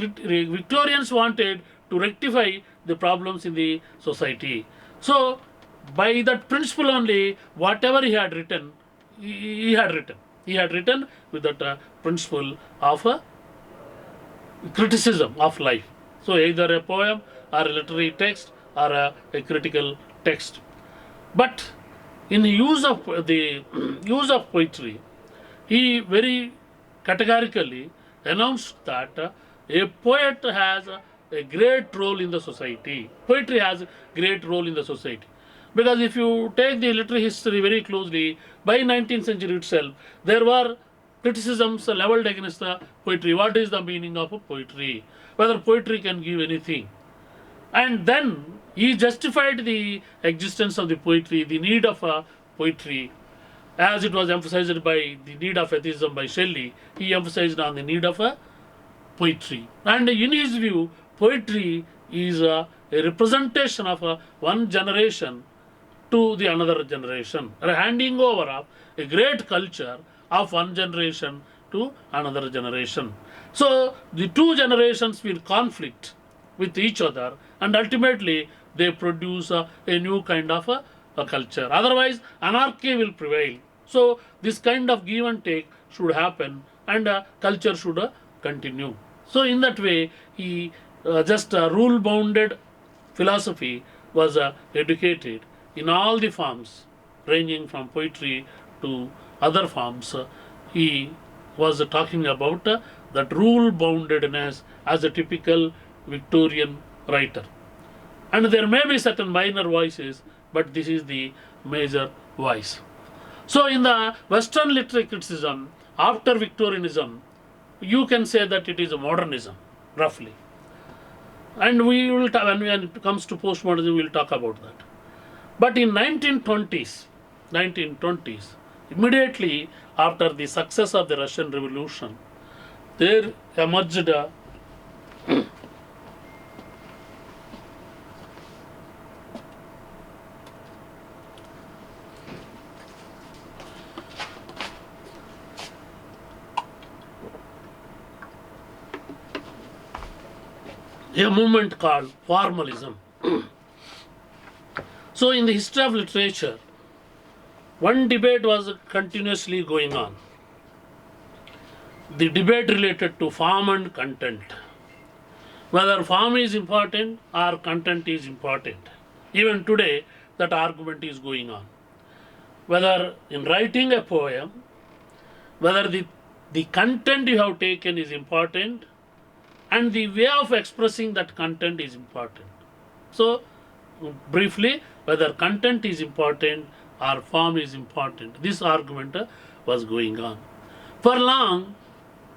Victorians wanted to rectify the problems in the society. So, by that principle only, whatever he had written, he had written. He had written with that principle of criticism of life. So, either a poem or a literary text or a critical text. But in the use of poetry, he very categorically announced that a poet has a great role in the society. Poetry has a great role in the society. Because if you take the literary history very closely, by 19th century itself, there were criticisms leveled against the poetry. What is the meaning of a poetry? Whether poetry can give anything. And then he justified the existence of the poetry, the need of poetry, as it was emphasized by the need of atheism by Shelley. He emphasized on the need of poetry. And in his view, poetry is a representation of one generation to the another generation, a handing over of a great culture of one generation to another generation. So the two generations will conflict with each other, and ultimately they produce a new kind of a culture. Otherwise, anarchy will prevail. So this kind of give and take should happen and culture should continue. So in that way, he just rule-bounded philosophy was educated in all the forms, ranging from poetry to other forms. He was talking about that rule-boundedness as a typical Victorian writer. And there may be certain minor voices, but this is the major voice. So in the Western literary criticism, after Victorianism, you can say that it is a modernism, roughly. And we will when it comes to postmodernism, we will talk about that. But in 1920s, immediately after the success of the Russian Revolution, there emerged a movement called formalism. So in the history of literature, one debate was continuously going on. The debate related to form and content. Whether form is important or content is important. Even today, that argument is going on. Whether in writing a poem, whether the content you have taken is important and the way of expressing that content is important. So, briefly, whether content is important or form is important, this argument was going on. For long,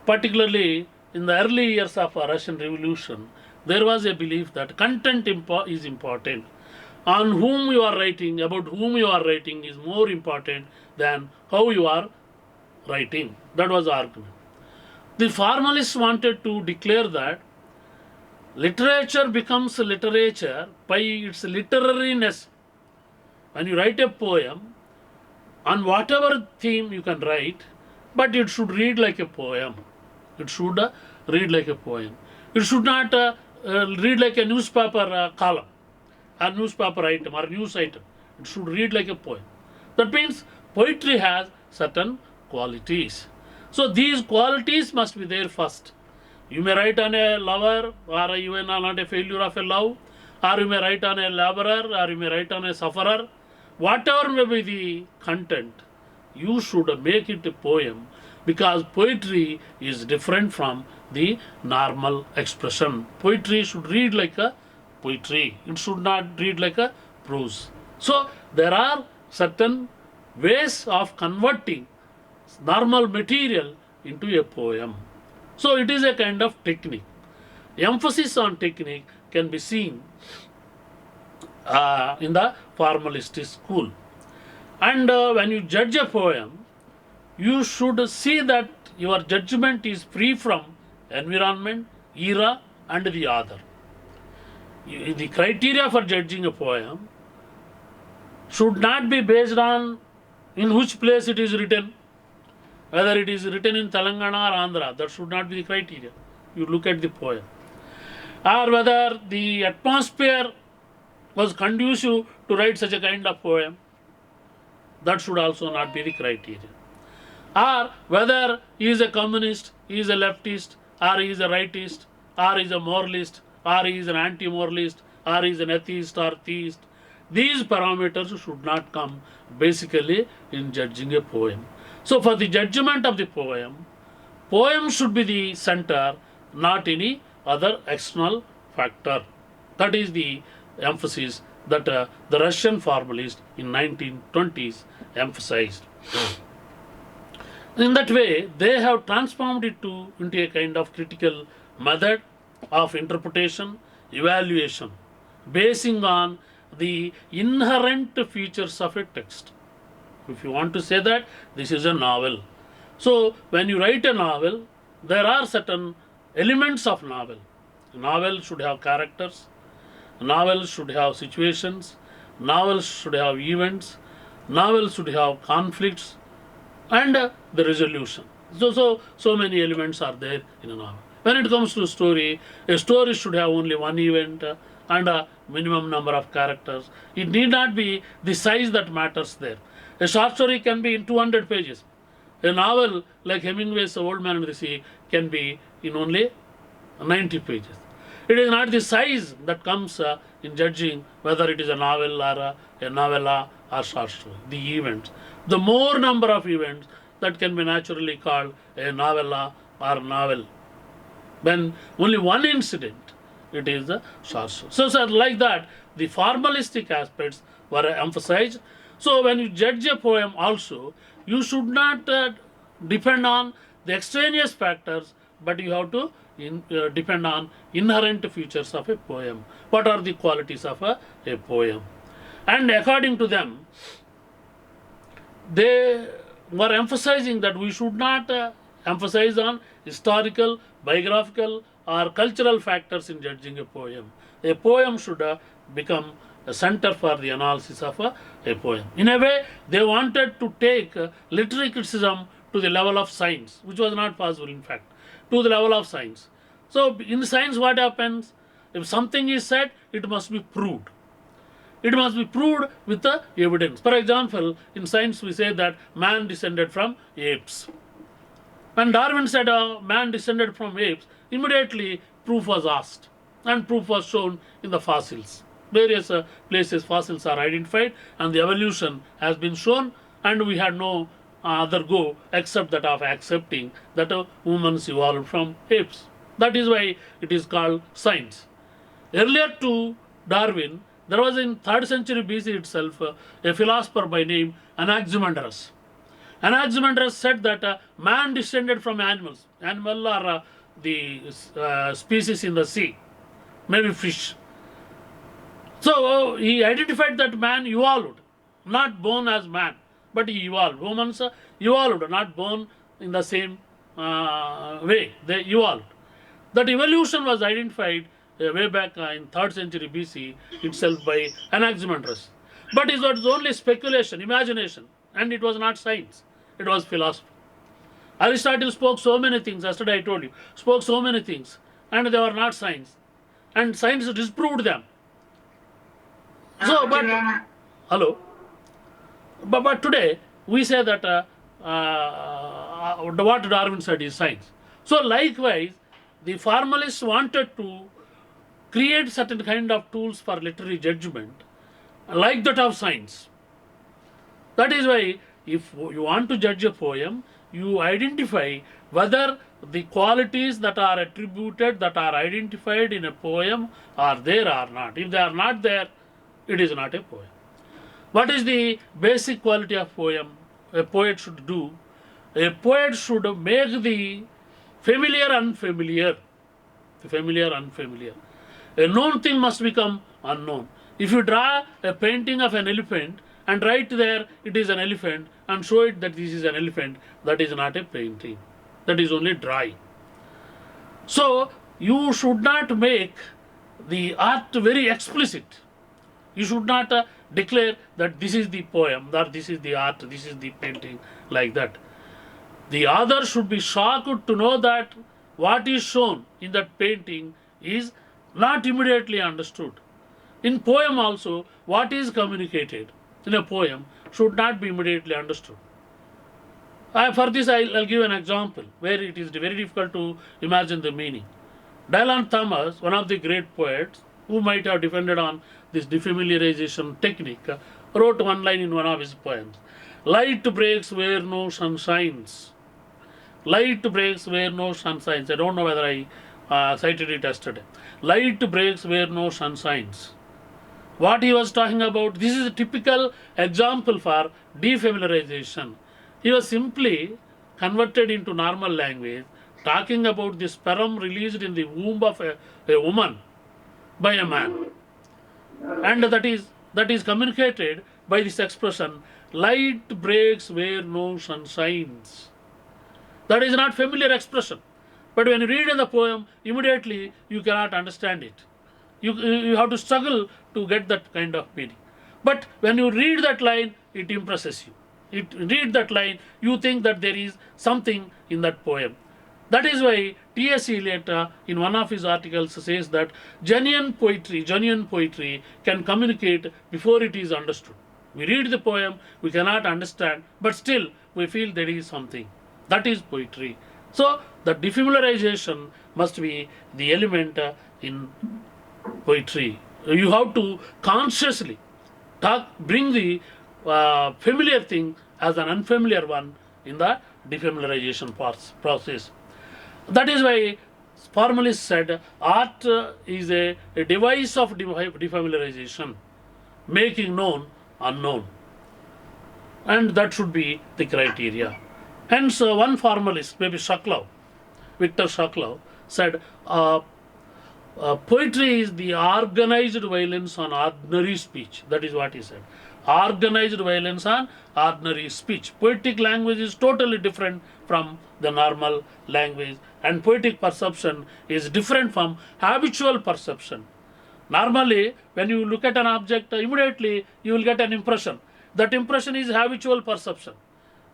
particularly in the early years of a Russian Revolution, there was a belief that content is important. On whom you are writing, about whom you are writing is more important than how you are writing. That was the argument. The formalists wanted to declare that literature becomes literature by its literariness. When you write a poem, on whatever theme you can write, but it should read like a poem. It should read like a poem. It should not read like a newspaper column, or newspaper item, or news item. It should read like a poem. That means poetry has certain qualities. So these qualities must be there first. You may write on a lover, or even on a failure of a love, or you may write on a laborer, or you may write on a sufferer. Whatever may be the content, you should make it a poem, because poetry is different from the normal expression. Poetry should read like a poetry. It should not read like a prose. So there are certain ways of converting normal material into a poem. So it is a kind of technique. Emphasis on technique can be seen in the formalist school. And when you judge a poem, you should see that your judgment is free from environment, era, and the author. The criteria for judging a poem should not be based on in which place it is written, whether it is written in Telangana or Andhra. That should not be the criteria. You look at the poem. Or whether the atmosphere was conducive to write such a kind of poem. That should also not be the criteria. Or whether he is a communist, he is a leftist, or he is a rightist, or he is a moralist, or he is an anti-moralist, or he is an atheist or theist. These parameters should not come basically in judging a poem. So for the judgment of the poem should be the center, not any other external factor. That is the emphasis that the Russian formalists in 1920s emphasized. In that way, they have transformed it into a kind of critical method of interpretation, evaluation, basing on the inherent features of a text. If you want to say that this is a novel. So when you write a novel, there are certain elements of novel. A novel should have characters, a novel should have situations, novels should have events, novels should have conflicts, and the resolution. So many elements are there in a novel. When it comes to a story should have only one event and a minimum number of characters. It need not be the size that matters there. A short story can be in 200 pages. A novel like Hemingway's Old Man and the Sea can be in only 90 pages. It is not the size that comes in judging whether it is a novel or a novella or short story. The events. The more number of events, that can be naturally called a novella or novel. When only one incident, it is the short story. So like that, the formalistic aspects were emphasized. So when you judge a poem also, you should not depend on the extraneous factors, but you have to depend on inherent features of a poem. What are the qualities of a poem? And according to them, they were emphasizing that we should not emphasize on historical, biographical, or cultural factors in judging a poem. A poem should become a center for the analysis of a poem. In a way, they wanted to take literary criticism to the level of science, which was not possible, in fact, to the level of science. So, in science, what happens? If something is said, it must be proved. It must be proved with the evidence. For example, in science, we say that man descended from apes. When Darwin said man descended from apes, immediately proof was asked, and proof was shown in the fossils. Various places fossils are identified, and the evolution has been shown, and we had no other go except that of accepting that humans evolved from apes. That is why it is called science. Earlier to Darwin, there was in 3rd century BC itself a philosopher by name Anaximandros. Anaximandros said that man descended from animals. Animal are the species in the sea, maybe fish. So he identified that man evolved, not born as man, but he evolved. Humans evolved, not born in the same way. They evolved. That evolution was identified way back in 3rd century BC itself by Anaximandros. But it was only speculation, imagination, and it was not science. It was philosophy. Aristotle spoke so many things, yesterday I told you, spoke so many things, and they were not science. And science disproved them. So, but, hello? But today, we say that what Darwin said is science. So, likewise, the formalists wanted to create certain kind of tools for literary judgment, like that of science. That is why, if you want to judge a poem, you identify whether the qualities that are attributed, that are identified in a poem are there or not. If they are not there, it is not a poem. What is the basic quality of poem a poet should do? A poet should make the familiar unfamiliar. The familiar unfamiliar. A known thing must become unknown. If you draw a painting of an elephant and write there it is an elephant and show it that this is an elephant, that is not a painting. That is only drawing. So you should not make the art very explicit. You should not declare that this is the poem, that this is the art, this is the painting, like that. The author should be shocked to know that what is shown in that painting is not immediately understood. In poem also, what is communicated in a poem should not be immediately understood. For this, I'll give an example where it is very difficult to imagine the meaning. Dylan Thomas, one of the great poets, who might have depended on this defamiliarization technique, wrote one line in one of his poems. Light breaks where no sun shines. Light breaks where no sun shines. I don't know whether I cited it yesterday. Light breaks where no sun shines. What he was talking about, this is a typical example for defamiliarization. He was simply converted into normal language, talking about the sperm released in the womb of a woman by a man. And that is communicated by this expression, light breaks where no sun shines. That is not familiar expression. But when you read in the poem, immediately you cannot understand it. You have to struggle to get that kind of meaning. But when you read that line, it impresses you. Read that line, you think that there is something in that poem. That is why T.S. Eliot in one of his articles says that genuine poetry can communicate before it is understood. We read the poem, we cannot understand, but still we feel there is something. That is poetry. So the defamiliarization must be the element in poetry. You have to consciously bring the familiar thing as an unfamiliar one in the defamiliarization process. That is why formalists said art is a device of defamiliarization, making known unknown, and that should be the criteria. Hence, one formalist, maybe Shklov, Victor Shklov, said poetry is the organized violence on ordinary speech. That is what he said. Organized violence on ordinary speech. Poetic language is totally different from the normal language, and poetic perception is different from habitual perception. Normally, when you look at an object, immediately you will get an impression. That impression is habitual perception.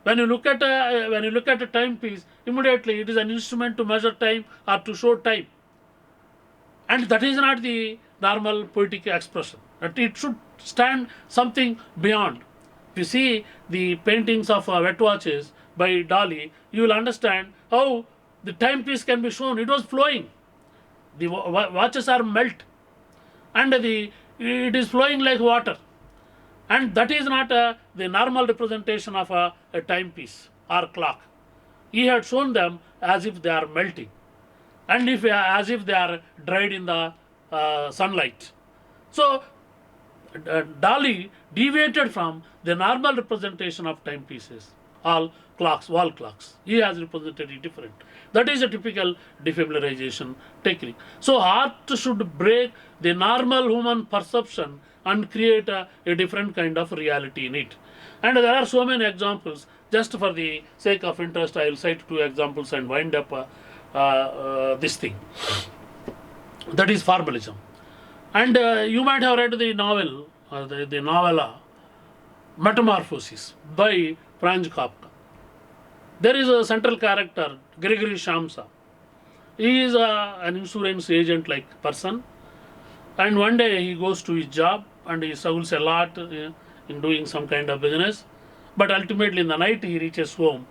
When you look at a timepiece, immediately it is an instrument to measure time or to show time, and that is not the normal poetic expression. That it should stand something beyond. If you see the paintings of wet watches by Dali, you will understand how the timepiece can be shown. It was flowing. The watches are melt, and it is flowing like water, and that is not the normal representation of a timepiece or clock. He had shown them as if they are melting, and as if they are dried in the sunlight. So Dali deviated from the normal representation of timepieces, all clocks, wall clocks. He has represented it different. That is a typical defamiliarization technique. So art should break the normal human perception and create a different kind of reality in it. And there are so many examples. Just for the sake of interest, I will cite two examples and wind up this thing. That is formalism. And you might have read the novel, the novella Metamorphosis by Franz Kafka. There is a central character, Gregory Shamsa. He is an insurance agent like person, and one day he goes to his job and he struggles a lot in doing some kind of business, but ultimately in the night he reaches home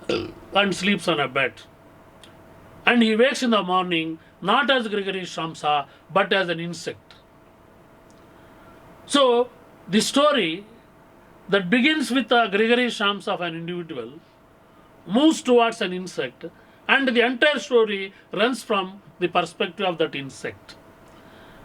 and sleeps on a bed. And he wakes in the morning not as Gregory Shamsa but as an insect. So the story that begins with the Gregory Shamsa of an individual moves towards an insect, and the entire story runs from the perspective of that insect.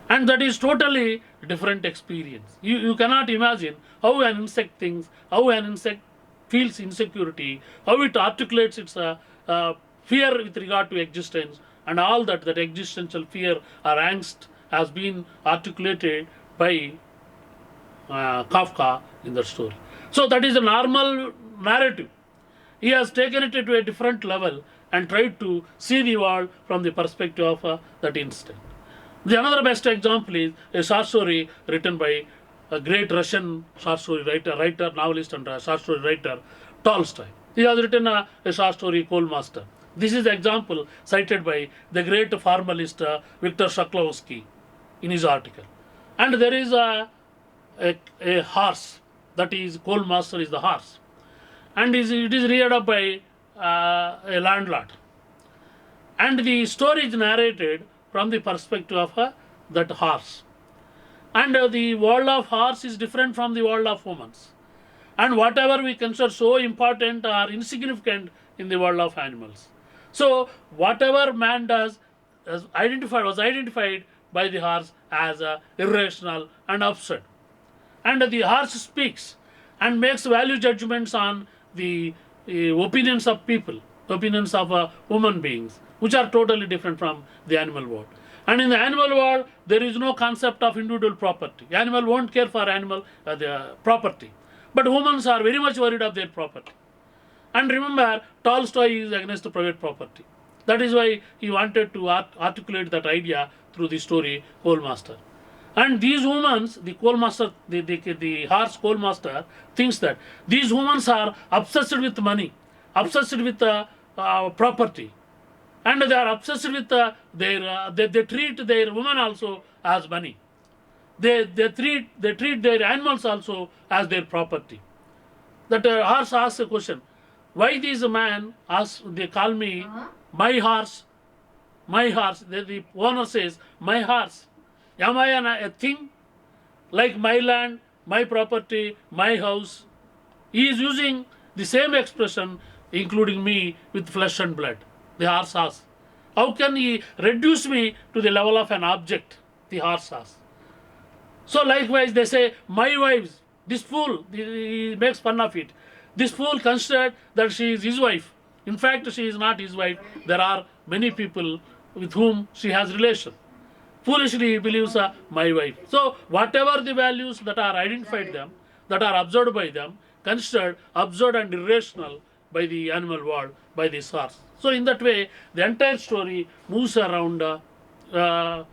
And that is totally different experience. You cannot imagine how an insect thinks, how an insect feels insecurity, how it articulates its fear with regard to existence, and all that existential fear or angst has been articulated by Kafka in that story. So that is a normal narrative. He has taken it to a different level and tried to see the world from the perspective of that instant. The another best example is a short story written by a great Russian short story writer, novelist, and short story writer Tolstoy. He has written a short story, Coal Master. This is the example cited by the great formalist Victor Shklovsky in his article. And there is a horse, that is, Coal Master is the horse, and it is reared up by a landlord. And the story is narrated from the perspective of that horse. And the world of horse is different from the world of humans. And whatever we consider so important or insignificant in the world of animals. So whatever man does was identified by the horse as irrational and absurd. And the horse speaks and makes value judgments on the opinions of people, opinions of human beings, which are totally different from the animal world. And in the animal world, there is no concept of individual property. Animal won't care for animal the property, but humans are very much worried of their property. And remember, Tolstoy is against private property. That is why he wanted to articulate that idea through the story Coal Master. And these humans, the coal master, the horse coal master, thinks that these humans are obsessed with money, obsessed with property, and they are obsessed with they treat their women also as money. They treat their animals also as their property. That horse asks a question: why this man asks, they call me my horse, my horse. The owner says, my horse. Am I a thing? Like my land, my property, my house. He is using the same expression, including me, with flesh and blood. The horse asks. How can he reduce me to the level of an object? The horse asks. So likewise, they say, my wives, this fool, he makes fun of it. This fool considered that she is his wife. In fact, she is not his wife. There are many people with whom she has relation. Foolishly he believes my wife. So whatever the values that are identified them, that are observed by them, considered absurd and irrational by the animal world, by the source. So in that way, the entire story moves around a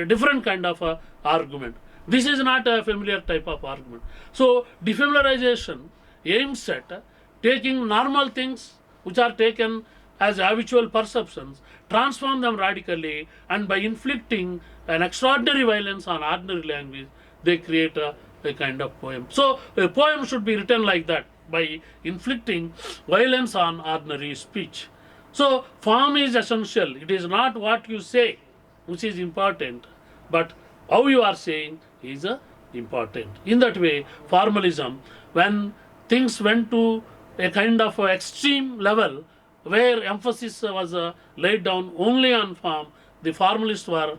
different kind of argument. This is not a familiar type of argument. So defamiliarization aims at taking normal things which are taken as habitual perceptions, transform them radically, and by inflicting an extraordinary violence on ordinary language, they create a kind of poem. So a poem should be written like that, by inflicting violence on ordinary speech. So form is essential. It is not what you say which is important, but how you are saying is important. In that way, formalism, when things went to a kind of extreme level where emphasis was laid down only on form, the formalists were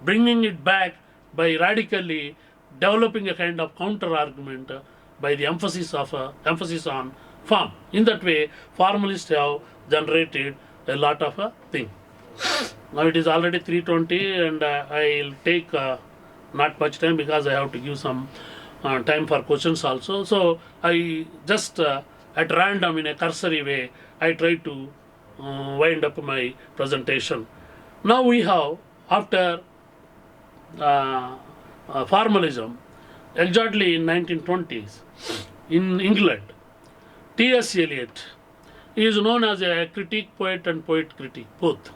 bringing it back by radically developing a kind of counter argument by the emphasis on form. In that way, formalists have generated a lot of things. Now it is already 3:20, and I'll take not much time because I have to give some time for questions also. So I just at random, in a cursory way, I try to wind up my presentation. Now we have, after formalism, exactly in 1920s, in England, T.S. Eliot is known as a critic poet and poet critic, both.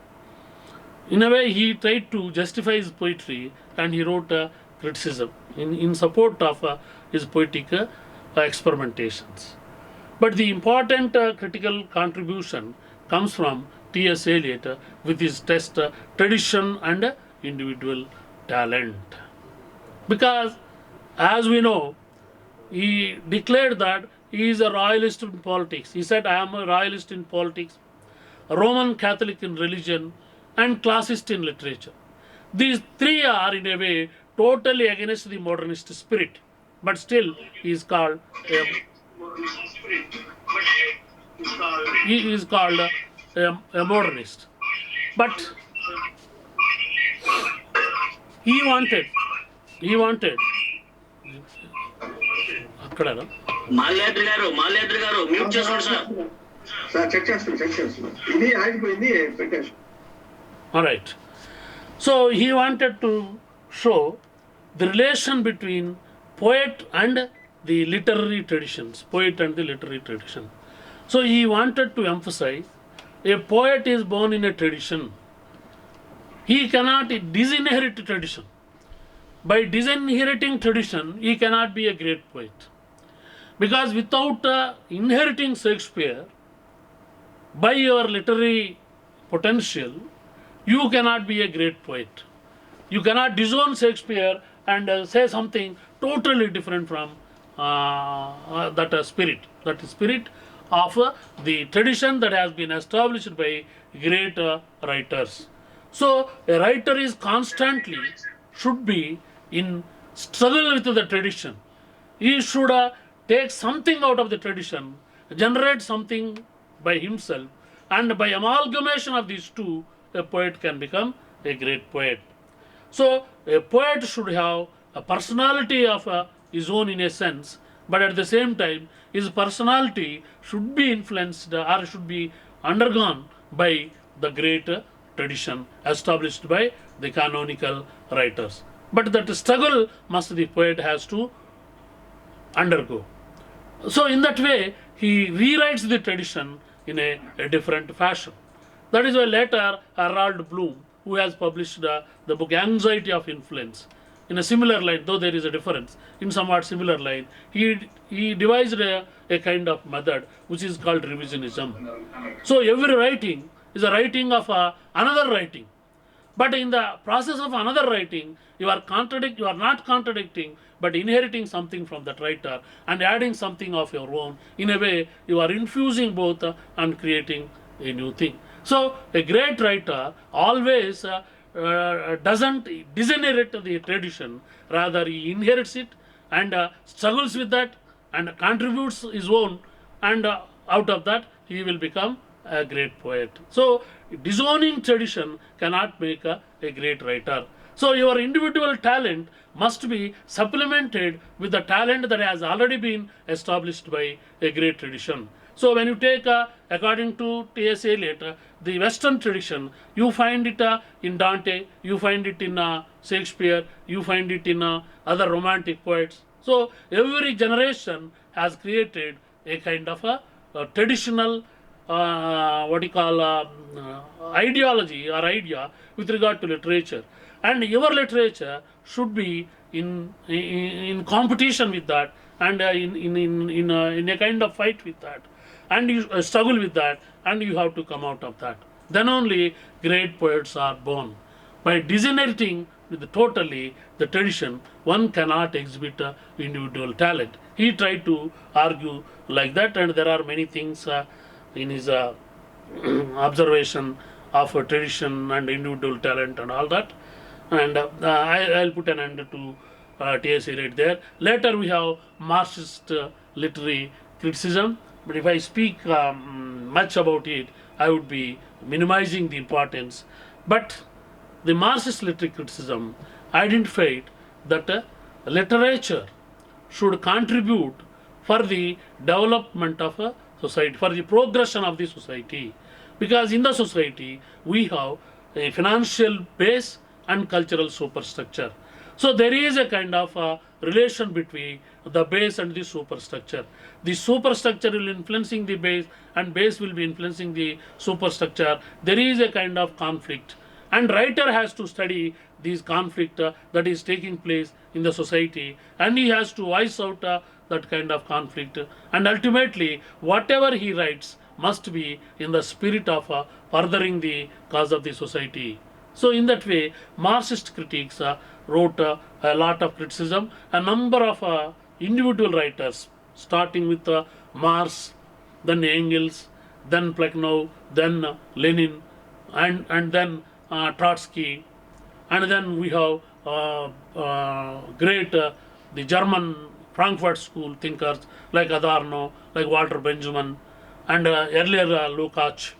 In a way, he tried to justify his poetry, and he wrote a criticism in support of his poetic experimentations. But the important critical contribution comes from T.S. Eliot with his test tradition and individual talent. Because, as we know, he declared that he is a royalist in politics. He said, I am a royalist in politics, a Roman Catholic in religion, and classist in literature. These three are, in a way, totally against the modernist spirit. But still, he is called a modernist. But he wanted అక్కడ మాల్యాద్రి గారు mute చేసుకోండి sir. Sir check చేస్తున్నాం ఇది ఆగిపోయింది పెట్టేసి. All right. So he wanted to show the relation between poet and the literary traditions, poet and the literary tradition. So he wanted to emphasize a poet is born in a tradition. He cannot disinherit tradition. By disinheriting tradition, he cannot be a great poet. Because without inheriting Shakespeare, by your literary potential, you cannot be a great poet. You cannot disown Shakespeare and say something totally different from that spirit of the tradition that has been established by great writers. So a writer is constantly should be in struggle with the tradition. He should take something out of the tradition, generate something by himself, and by amalgamation of these two, a poet can become a great poet. So a poet should have a personality of his own in a sense, but at the same time his personality should be influenced or should be undergone by the great tradition established by the canonical writers. But that struggle must the poet has to undergo. So in that way he rewrites the tradition in a different fashion. That is why later Harold Bloom, who has published the book Anxiety of Influence, in a similar line, though there is a difference, in somewhat similar line, he devised a kind of method which is called revisionism. So every writing is a writing of another writing. But in the process of another writing, you are not contradicting, but inheriting something from that writer and adding something of your own. In a way, you are infusing both and creating a new thing. So a great writer always doesn't disinherit the tradition, rather he inherits it and struggles with that and contributes his own, and out of that he will become a great poet. So disowning tradition cannot make a great writer. So your individual talent must be supplemented with the talent that has already been established by a great tradition. So when you take, according to T.S. Eliot, the Western tradition, you find it in Dante, you find it in Shakespeare, you find it in other romantic poets. So every generation has created a kind of a traditional ideology or idea with regard to literature, and your literature should be in competition with that, and in a kind of fight with that, and you struggle with that, and you have to come out of that. Then only great poets are born. By disinheriting totally the tradition, one cannot exhibit individual talent. He tried to argue like that, and there are many things in his observation of tradition and individual talent and all that. And I'll put an end to T.S. Eliot there. Later we have Marxist literary criticism, but if I speak much about it, I would be minimizing the importance. But the Marxist literary criticism identified that literature should contribute for the development of a society, for the progression of the society, because in the society we have a financial base and cultural superstructure. So there is a kind of relation between the base and the superstructure. The superstructure will influencing the base, and base will be influencing the superstructure. There is a kind of conflict, and writer has to study this conflict that is taking place in the society, and he has to voice out that kind of conflict, and ultimately whatever he writes must be in the spirit of furthering the cause of the society. So in that way, Marxist critics wrote a lot of criticism. A number of individual writers, starting with Marx, then Engels, then Plekhanov, then Lenin, and then Trotsky, and then we have great the German Frankfurt School thinkers like Adorno, like Walter Benjamin, and earlier Lukács,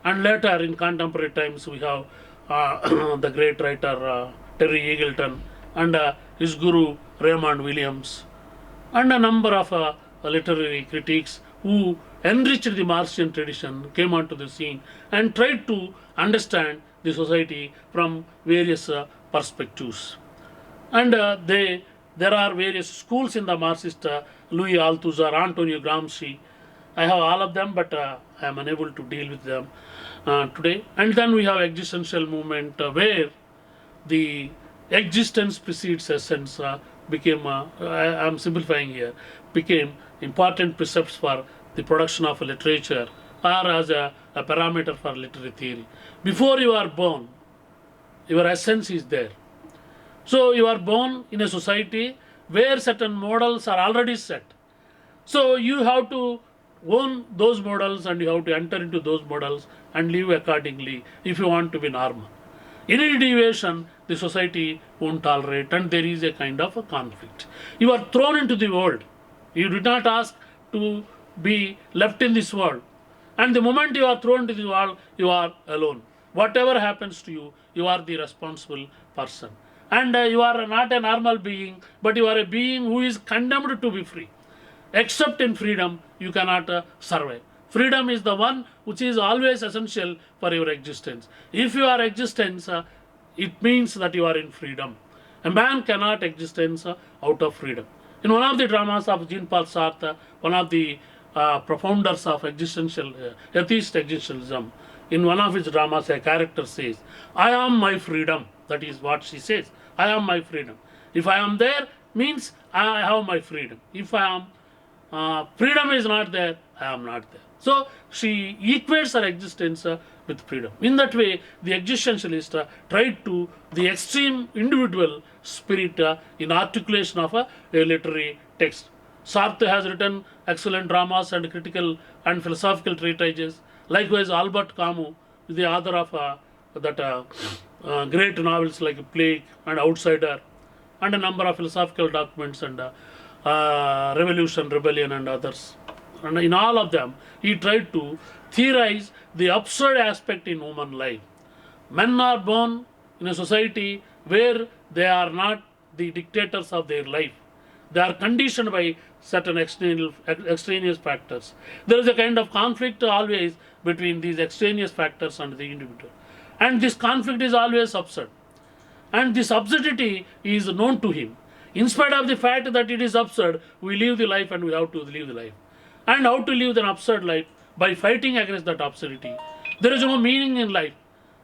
and later in contemporary times we have the great writer Terry Eagleton, and his guru Raymond Williams, and a number of literary critics who enriched the Marxian tradition came onto the scene and tried to understand the society from various perspectives. And there are various schools in the Marxist, Louis Althusser, Antonio Gramsci. I have all of them, but I am unable to deal with them today. And then we have existential movement, where the existence precedes essence became, I am simplifying here, became important precepts for the production of literature, or as a parameter for literary theory. Before you are born, your essence is there. So you are born in a society where certain models are already set. So you have to own those models, and you have to enter into those models and live accordingly if you want to be normal. Any deviation, the society won't tolerate, and there is a kind of a conflict. You are thrown into the world. You did not ask to be left in this world. And the moment you are thrown into the world, you are alone. Whatever happens to you, you are the responsible person. And you are not a normal being, but you are a being who is condemned to be free. Except in freedom, you cannot survive. Freedom is the one which is always essential for your existence. If you are existence, it means that you are in freedom. A man cannot existence out of freedom. In one of the dramas of Jean-Paul Sartre, one of the profounders of existential, atheist existentialism, in one of his dramas, a character says, "I am my freedom." That is what she says. I am my freedom. If I am there, means I have my freedom. If I am freedom is not there, I am not there. So she equates her existence with freedom. In that way, the existentialist tried to the extreme individual spirit in articulation of a literary text. Sartre has written excellent dramas and critical and philosophical treatises. Likewise, Albert Camus is the author of great novels like Plague and Outsider, and a number of philosophical documents and Revolution, Rebellion, and others. And in all of them, he tried to theorize the absurd aspect in human life. Men are born in a society where they are not the dictators of their life. They are conditioned by certain extraneous factors. There is a kind of conflict always between these extraneous factors and the individual. And this conflict is always absurd. And this absurdity is known to him. In spite of the fact that it is absurd, we live the life and we have to live the life. And how to live an absurd life? By fighting against that absurdity. There is no meaning in life.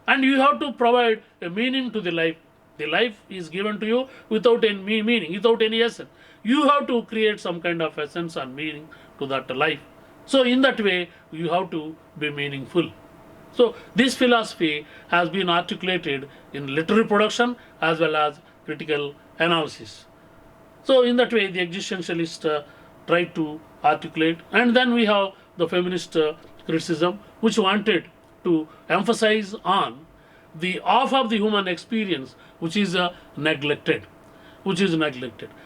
And you have to provide a meaning to the life. The life is given to you without any meaning, without any essence. You have to create some kind of essence and meaning to that life. So in that way, you have to be meaningful. So this philosophy has been articulated in literary production as well as critical analysis. So in that way, the existentialists tried to articulate. And then we have the feminist criticism, which wanted to emphasize on the half of the human experience which is neglected.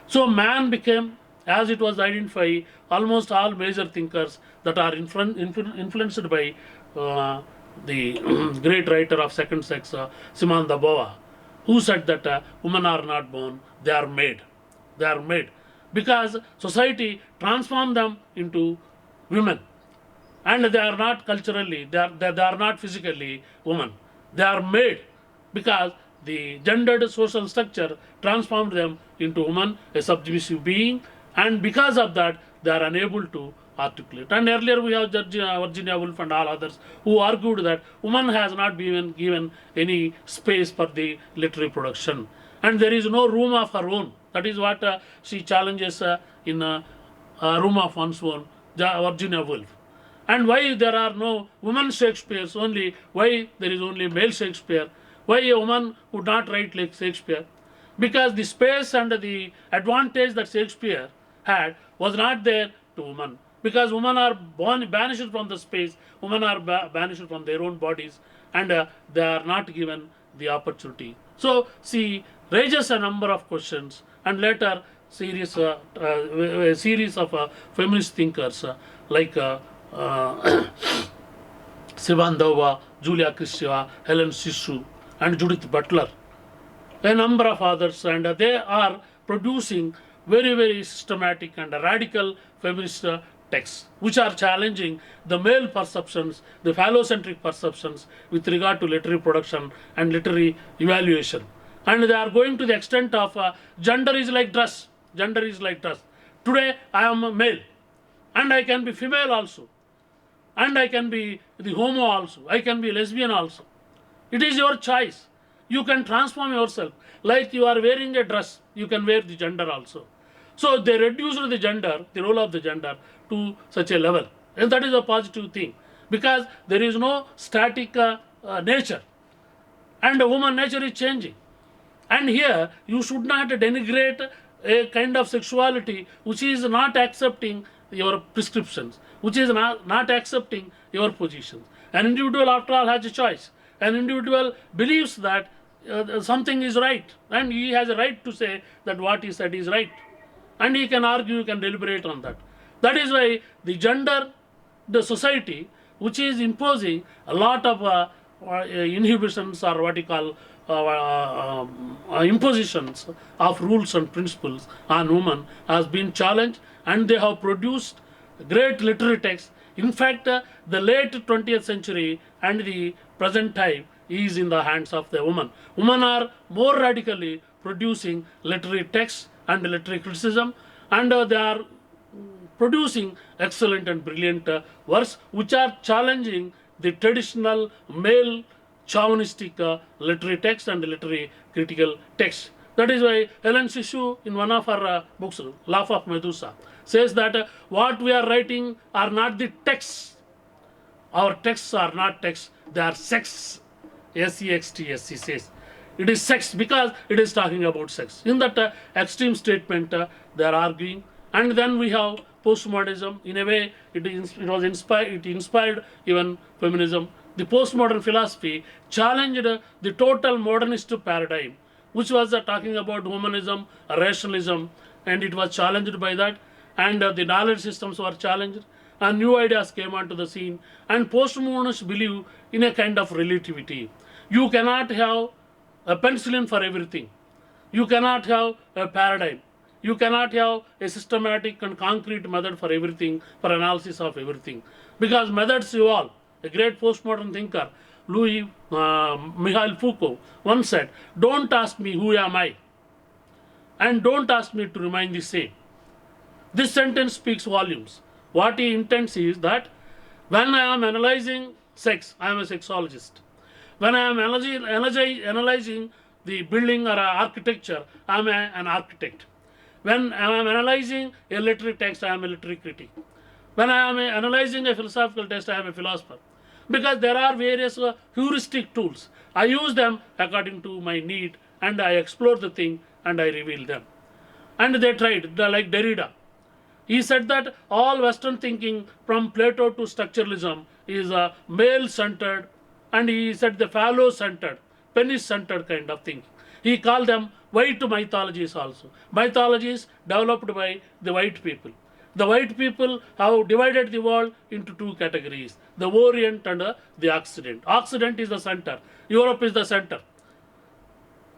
So man became, as it was identified, almost all major thinkers that are influenced by the great writer of second sex, Simone de Beauvoir, who said that women are not born, they are made. They are made because society transformed them into women, and they are not culturally, they are not physically women. They are made because the gendered social structure transformed them into women, a submissive being, and because of that, they are unable to articulate. And earlier we have Virginia Woolf and all others who argued that woman has not been given any space for the literary production, and there is no room of her own. That is what she challenges in a room of one's own, Virginia Woolf. And why there are no women Shakespeares only? Why there is only male Shakespeare? Why a woman would not write like Shakespeare? Because the space and the advantage that Shakespeare had was not there to women. Because women are banished from the space, women are banished from their own bodies, and they are not given the opportunity. So she raises a number of questions, and later a series of feminist thinkers like Simone de Beauvoir, Julia Kristeva, Helen Sissou, and Judith Butler, a number of others, and they are producing very, very systematic and radical feminist texts, which are challenging the male perceptions, the phallocentric perceptions with regard to literary production and literary evaluation. And they are going to the extent of gender is like dress. Gender is like dress. Today I am a male, and I can be female also, and I can be the homo also, I can be lesbian also. It is your choice. You can transform yourself. Like you are wearing a dress, you can wear the gender also. So they reduced the gender, the role of the gender, to such a level. And that is a positive thing, because there is no static nature, and human nature is changing. And here you should not denigrate a kind of sexuality which is not accepting your prescriptions, which is not accepting your positions. An individual, after all, has a choice. An individual believes that something is right, and he has a right to say that what he said is right. And he can argue, he can deliberate on that. That is why the gender, the society, which is imposing a lot of inhibitions, or what you call impositions of rules and principles on women, has been challenged, and they have produced great literary texts. In fact, the late 20th century and the present time is in the hands of the woman. Women are more radically producing literary texts and literary criticism, and they are producing excellent and brilliant works which are challenging the traditional male chauvinistic literary text and literary critical text. That is why Helen Shishu, in one of her books, Laugh of Medusa, says that what we are writing are not the texts. Our texts are not texts, they are sex. S-E-X-T-S, he says. It is sex because it is talking about sex. In that extreme statement, they are arguing. And then we have postmodernism. In a way, it inspired even feminism. The postmodern philosophy challenged the total modernist paradigm, which was talking about humanism, rationalism, and it was challenged by that. And the knowledge systems were challenged, and new ideas came onto the scene. And postmodernists believe in a kind of relativity. You cannot have a penicillin for everything. You cannot have a paradigm. You cannot have a systematic and concrete method for everything, for analysis of everything. Because methods evolve. A great postmodern thinker, Louis Michel Foucault, once said, "Don't ask me who am I, and don't ask me to remain the same." This sentence speaks volumes. What he intends is that when I am analyzing sex, I am a sexologist. When I am analyzing the building or architecture, I am an architect. When I am analyzing a literary text, I am a literary critic. When I am analyzing a philosophical text, I am a philosopher. Because there are various heuristic tools. I use them according to my need, and I explore the thing and I reveal them. And they tried, like Derrida. He said that all Western thinking from Plato to structuralism is male-centered, and he said the phallo-centered, penis-centered kind of thinking. He called them white mythologies also. Mythologies developed by the white people. The white people have divided the world into two categories, the Orient and the Occident. Occident is the center, Europe is the center.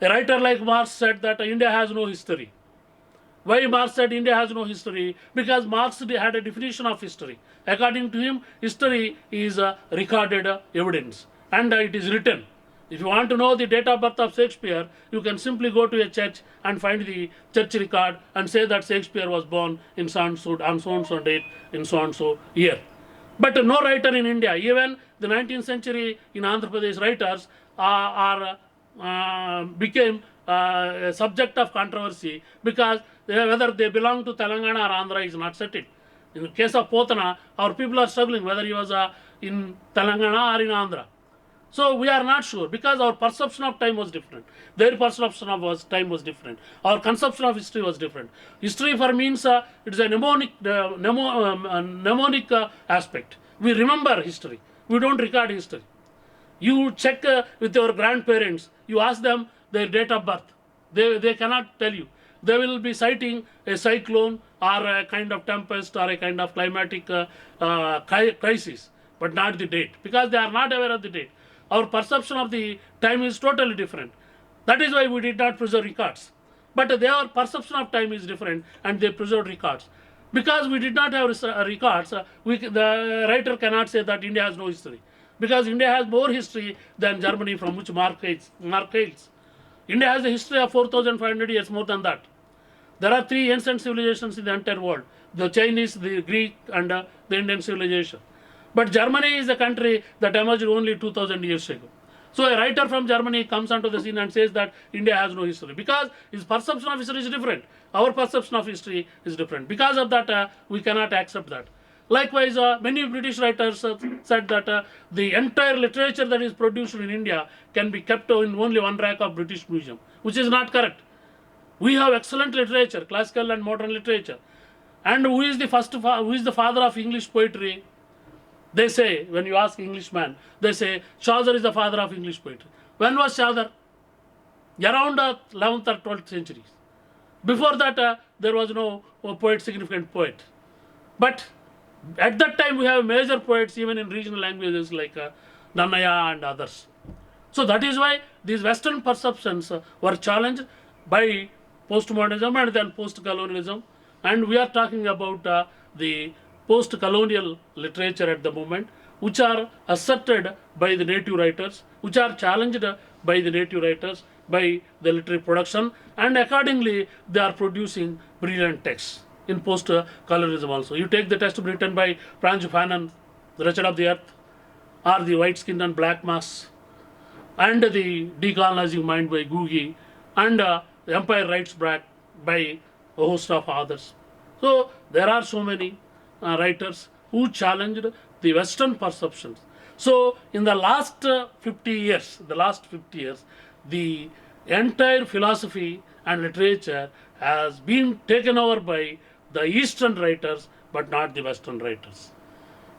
A writer like Marx said that India has no history. Why Marx said India has no history? Because Marx had a definition of history. According to him, history is recorded evidence, and it is written. If you want to know the date of birth of Shakespeare, you can simply go to a church and find the church record and say that Shakespeare was born in so and so, on so and so date, in so and so year. But no writer in India, even the 19th century in Andhra Pradesh writers became a subject of controversy because whether they belong to Telangana or Andhra is not settled. In the case of Potana, our people are struggling whether he was in Telangana or in Andhra. So we are not sure because our perception of time was different. Their perception of time was different. Our conception of history was different. History for means it is a mnemonic aspect. We remember history. We don't record history. You check with your grandparents. You ask them their date of birth. They cannot tell you. They will be citing a cyclone or a kind of tempest or a kind of climatic crisis, but not the date because they are not aware of the date. Our perception of the time is totally different. That is why we did not preserve records. But their perception of time is different and they preserved records. Because we did not have records, the writer cannot say that India has no history. Because India has more history than Germany, from which Mark hails. India has a history of 4,500 years, more than that. There are three ancient civilizations in the entire world: the Chinese, the Greek, and the Indian civilization. But Germany is a country that emerged only 2,000 years ago. So a writer from Germany comes onto the scene and says that India has no history because his perception of history is different. Our perception of history is different. Because of that, we cannot accept that. Likewise, many British writers said that the entire literature that is produced in India can be kept in only one rack of British Museum, which is not correct. We have excellent literature, classical and modern literature. And who is the father of English poetry? They say, when you ask Englishman, they say Chaucer is the father of English poetry. When was Chaucer? Around 11th or 12th centuries. Before that, there was no significant poet. But at that time, we have major poets even in regional languages like Nannaya and others. So that is why these Western perceptions were challenged by postmodernism and then post-colonialism. And we are talking about the post-colonial literature at the moment, which are asserted by the native writers, which are challenged by the native writers, by the literary production, and accordingly they are producing brilliant texts in post-colonialism also. You take the text written by Frantz Fanon, The Wretched of the Earth, or The White Skin and Black Mass, and The Decolonizing Mind by Googie, and Empire Writes Back by a host of others. So there are so many writers who challenged the Western perceptions. So in the last 50 years, the entire philosophy and literature has been taken over by the Eastern writers, but not the Western writers.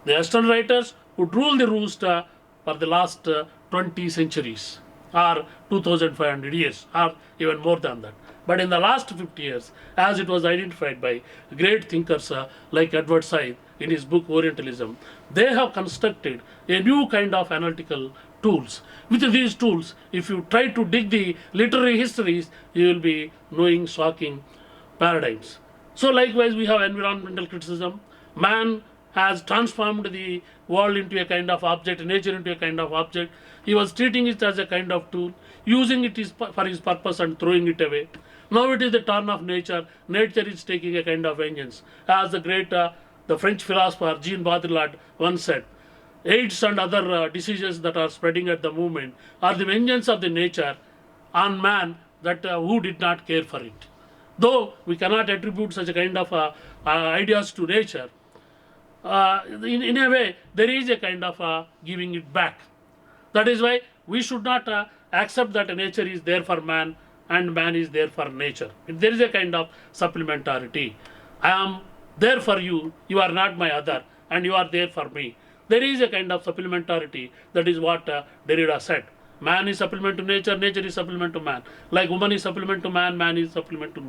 The Western writers would rule the roost for the last 20 centuries or 2500 years or even more than that. But in the last 50 years, as it was identified by great thinkers like Edward Said in his book Orientalism, they have constructed a new kind of analytical tools. With these tools, if you try to dig the literary histories, you will be knowing shocking paradigms. So likewise, we have environmental criticism. Man has transformed the world into a kind of object, nature into a kind of object. He was treating it as a kind of tool, using it for his purpose and throwing it away. Now it is the turn of nature. Nature is taking a kind of vengeance. As the French philosopher Jean Baudrillard once said, AIDS and other diseases that are spreading at the moment are the vengeance of the nature on man that who did not care for it. Though we cannot attribute such a kind of ideas to nature, in a way there is a kind of giving it back. That is why we should not accept that nature is there for man and man is there for nature. There is a kind of supplementarity. I am there for you, you are not my other, and you are there for me. There is a kind of supplementarity. That is what Derrida said. Man is supplement to nature, nature is supplement to man. Like woman is supplement to man, man is supplement to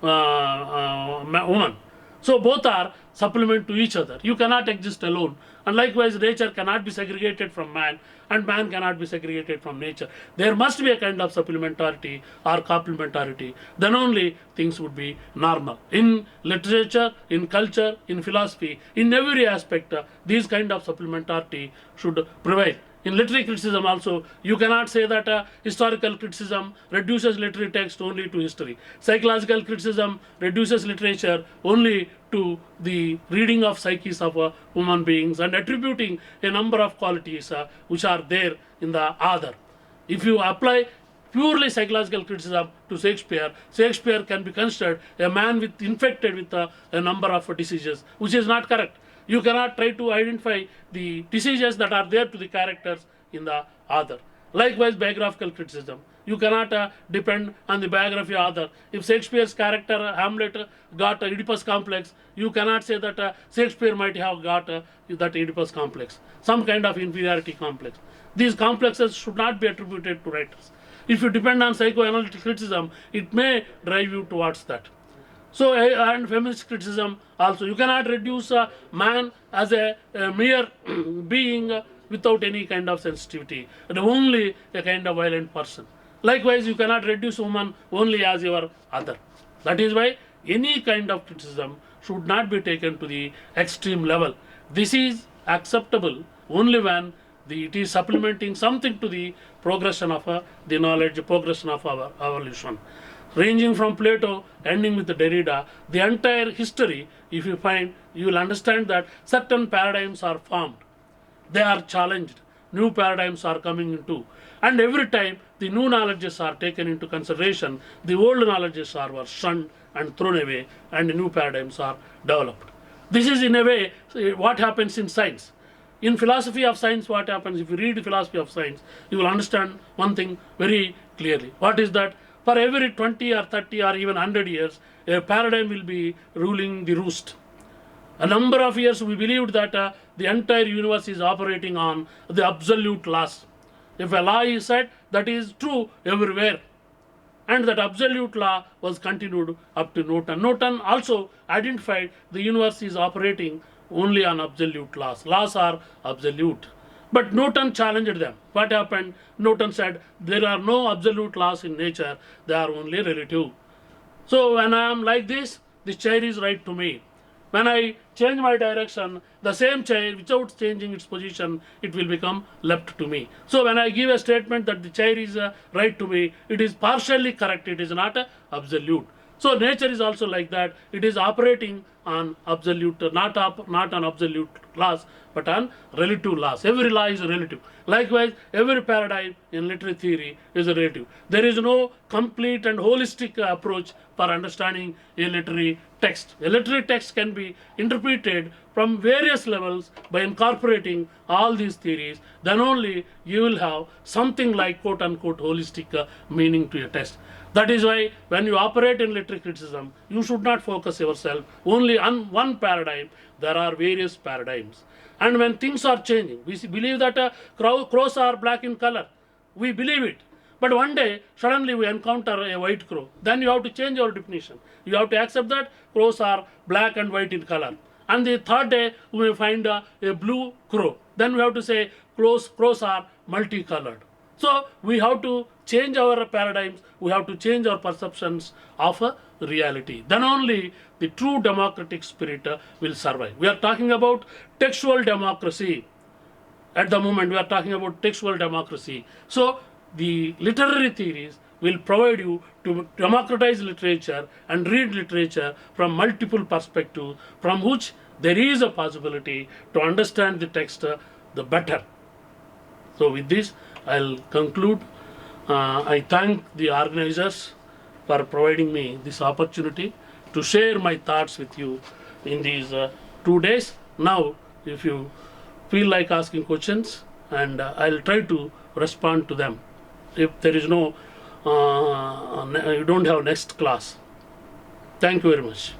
woman. So both are supplement to each other. You cannot exist alone. And likewise, nature cannot be segregated from man, and man cannot be segregated from nature. There must be a kind of supplementarity or complementarity. Then only things would be normal. In literature, in culture, in philosophy, in every aspect, these kind of supplementarity should prevail. In literary criticism also, you cannot say that historical criticism reduces literary text only to history. Psychological criticism reduces literature only to the reading of psyches of human beings and attributing a number of qualities which are there in the other. If you apply purely psychological criticism to Shakespeare, Shakespeare can be considered a man infected with a number of diseases, which is not correct. You cannot try to identify the diseases that are there to the characters in the author. Likewise, biographical criticism. You cannot depend on the biography of author. If Shakespeare's character Hamlet got Oedipus complex, you cannot say that Shakespeare might have got that Oedipus complex, some kind of inferiority complex. These complexes should not be attributed to writers. If you depend on psychoanalytic criticism, it may drive you towards that. So, and feminist criticism also. You cannot reduce man as a mere being without any kind of sensitivity, and only a kind of violent person. Likewise, you cannot reduce woman only as your other. That is why any kind of criticism should not be taken to the extreme level. This is acceptable only when it is supplementing something to the progression of the knowledge, progression of our evolution. Ranging from Plato, ending with the Derrida, the entire history, if you find, you will understand that certain paradigms are formed. They are challenged. New paradigms are coming into. And every time the new knowledges are taken into consideration, the old knowledges were shunned and thrown away, and new paradigms are developed. This is in a way what happens in science. In philosophy of science, what happens, if you read philosophy of science, you will understand one thing very clearly. What is that? For every 20 or 30 or even 100 years, a paradigm will be ruling the roost. A number of years we believed that the entire universe is operating on the absolute laws. If a law is said, that is true everywhere. And that absolute law was continued up to Newton. Newton also identified the universe is operating only on absolute laws. Laws are absolute. But Newton challenged them. What happened? Newton said, there are no absolute laws in nature, they are only relative. So when I am like this chair is right to me. When I change my direction, the same chair, without changing its position, it will become left to me. So when I give a statement that the chair is right to me, it is partially correct, it is not absolute. So nature is also like that. It is operating on absolute, not on absolute laws, but on relative laws. Every law is relative. Likewise, every paradigm in literary theory is relative. There is no complete and holistic approach for understanding a literary text. A literary text can be interpreted from various levels by incorporating all these theories. Then only you will have something like quote unquote holistic meaning to a text. That is why when you operate in literary criticism, you should not focus yourself only on one paradigm. There are various paradigms. And when things are changing, we believe that crows are black in color. We believe it. But one day, suddenly we encounter a white crow. Then you have to change your definition. You have to accept that crows are black and white in color. And the third day, we find a blue crow. Then we have to say crows are multicolored. So we have to change our paradigms, we have to change our perceptions of reality. Then only the true democratic spirit will survive. We are talking about textual democracy. At the moment, we are talking about textual democracy. So the literary theories will provide you to democratize literature and read literature from multiple perspectives, from which there is a possibility to understand the text the better. So with this, I'll conclude. I thank the organizers for providing me this opportunity to share my thoughts with you in these 2 days. Now, if you feel like asking questions, and I'll try to respond to them. If there is no, you don't have next class. Thank you very much.